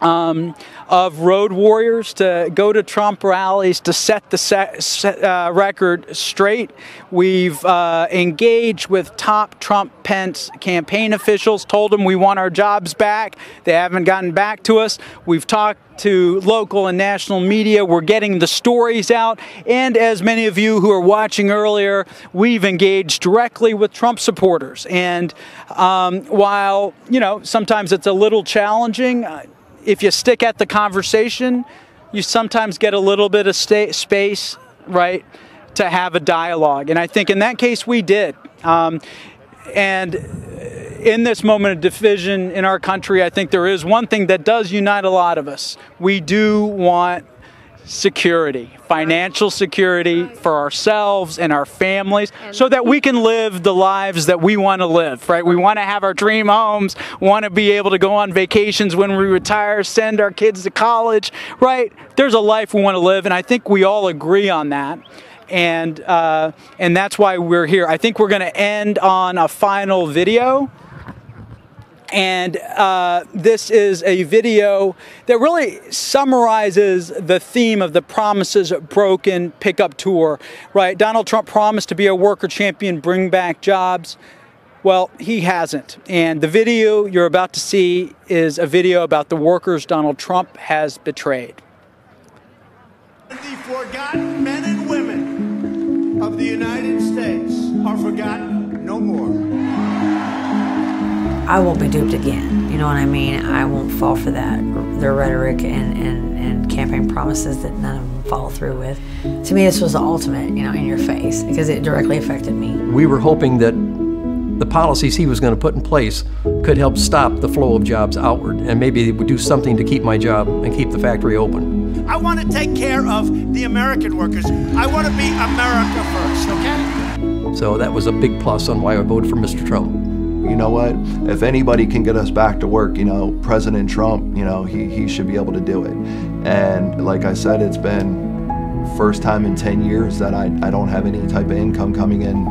of road warriors to go to Trump rallies to set the record straight. We've engaged with top Trump-Pence campaign officials, told them we want our jobs back. They haven't gotten back to us. We've talked to local and national media. We're getting the stories out. And as many of you who are watching earlier, we've engaged directly with Trump supporters. And while, you know, sometimes it's a little challenging, if you stick at the conversation, you sometimes get a little bit of space, right, to have a dialogue. And I think in that case we did. And in this moment of division in our country, I think there is one thing that does unite a lot of us. We do want security, financial security for ourselves and our families, so that we can live the lives that we want to live, right? We want to have our dream homes, want to be able to go on vacations when we retire, send our kids to college, right? There's a life we want to live, and I think we all agree on that. And that's why we're here. I think we're going to end on a final video. And this is a video that really summarizes the theme of the Promises Broken pickup tour, right? Donald Trump promised to be a worker champion, bring back jobs. Well, he hasn't. And the video you're about to see is a video about the workers Donald Trump has betrayed.
The forgotten men and women of the United States are forgotten no more.
I won't be duped again. You know what I mean? I won't fall for that. Their rhetoric and campaign promises that none of them follow through with. To me, this was the ultimate, in your face, because it directly affected me.
We were hoping that the policies he was going to put in place could help stop the flow of jobs outward, and maybe it would do something to keep my job and keep the factory open.
I want to take care of the American workers. I want to be America first, okay?
So that was a big plus on why I voted for Mr. Trump.
You know what? If anybody can get us back to work, President Trump, he should be able to do it. And like I said, it's been first time in 10 years that I don't have any type of income coming in,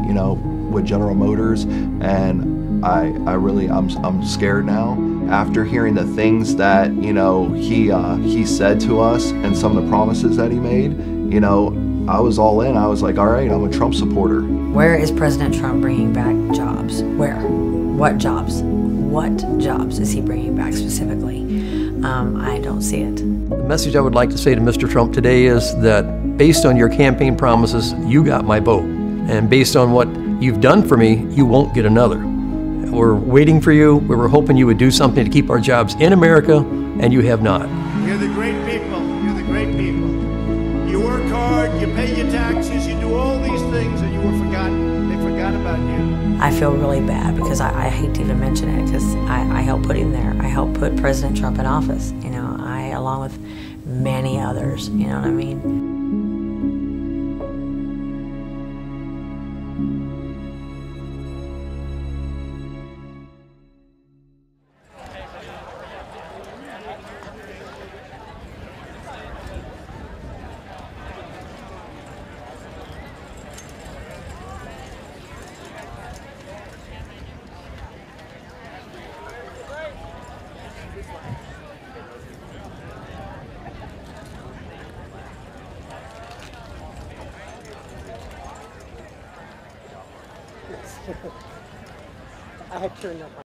with General Motors, and I'm scared now. After hearing the things that he said to us and some of the promises that he made, I was all in. I was like, all right, I'm a Trump supporter.
Where is President Trump bringing back jobs? Where? What jobs? What jobs is he bringing back specifically? I don't see it.
The message I would like to say to Mr. Trump today is that based on your campaign promises, you got my vote. And based on what you've done for me, you won't get another. We're waiting for you. We were hoping you would do something to keep our jobs in America, and you have not.
You're the great people. You're the great people. You work hard, you pay your taxes, you do all these things, and you were forgotten. They forgot about you.
I feel really bad because I hate to even mention it, because I helped put him there. I helped put President Trump in office. Along with many others. You know what I mean?
I had turned up.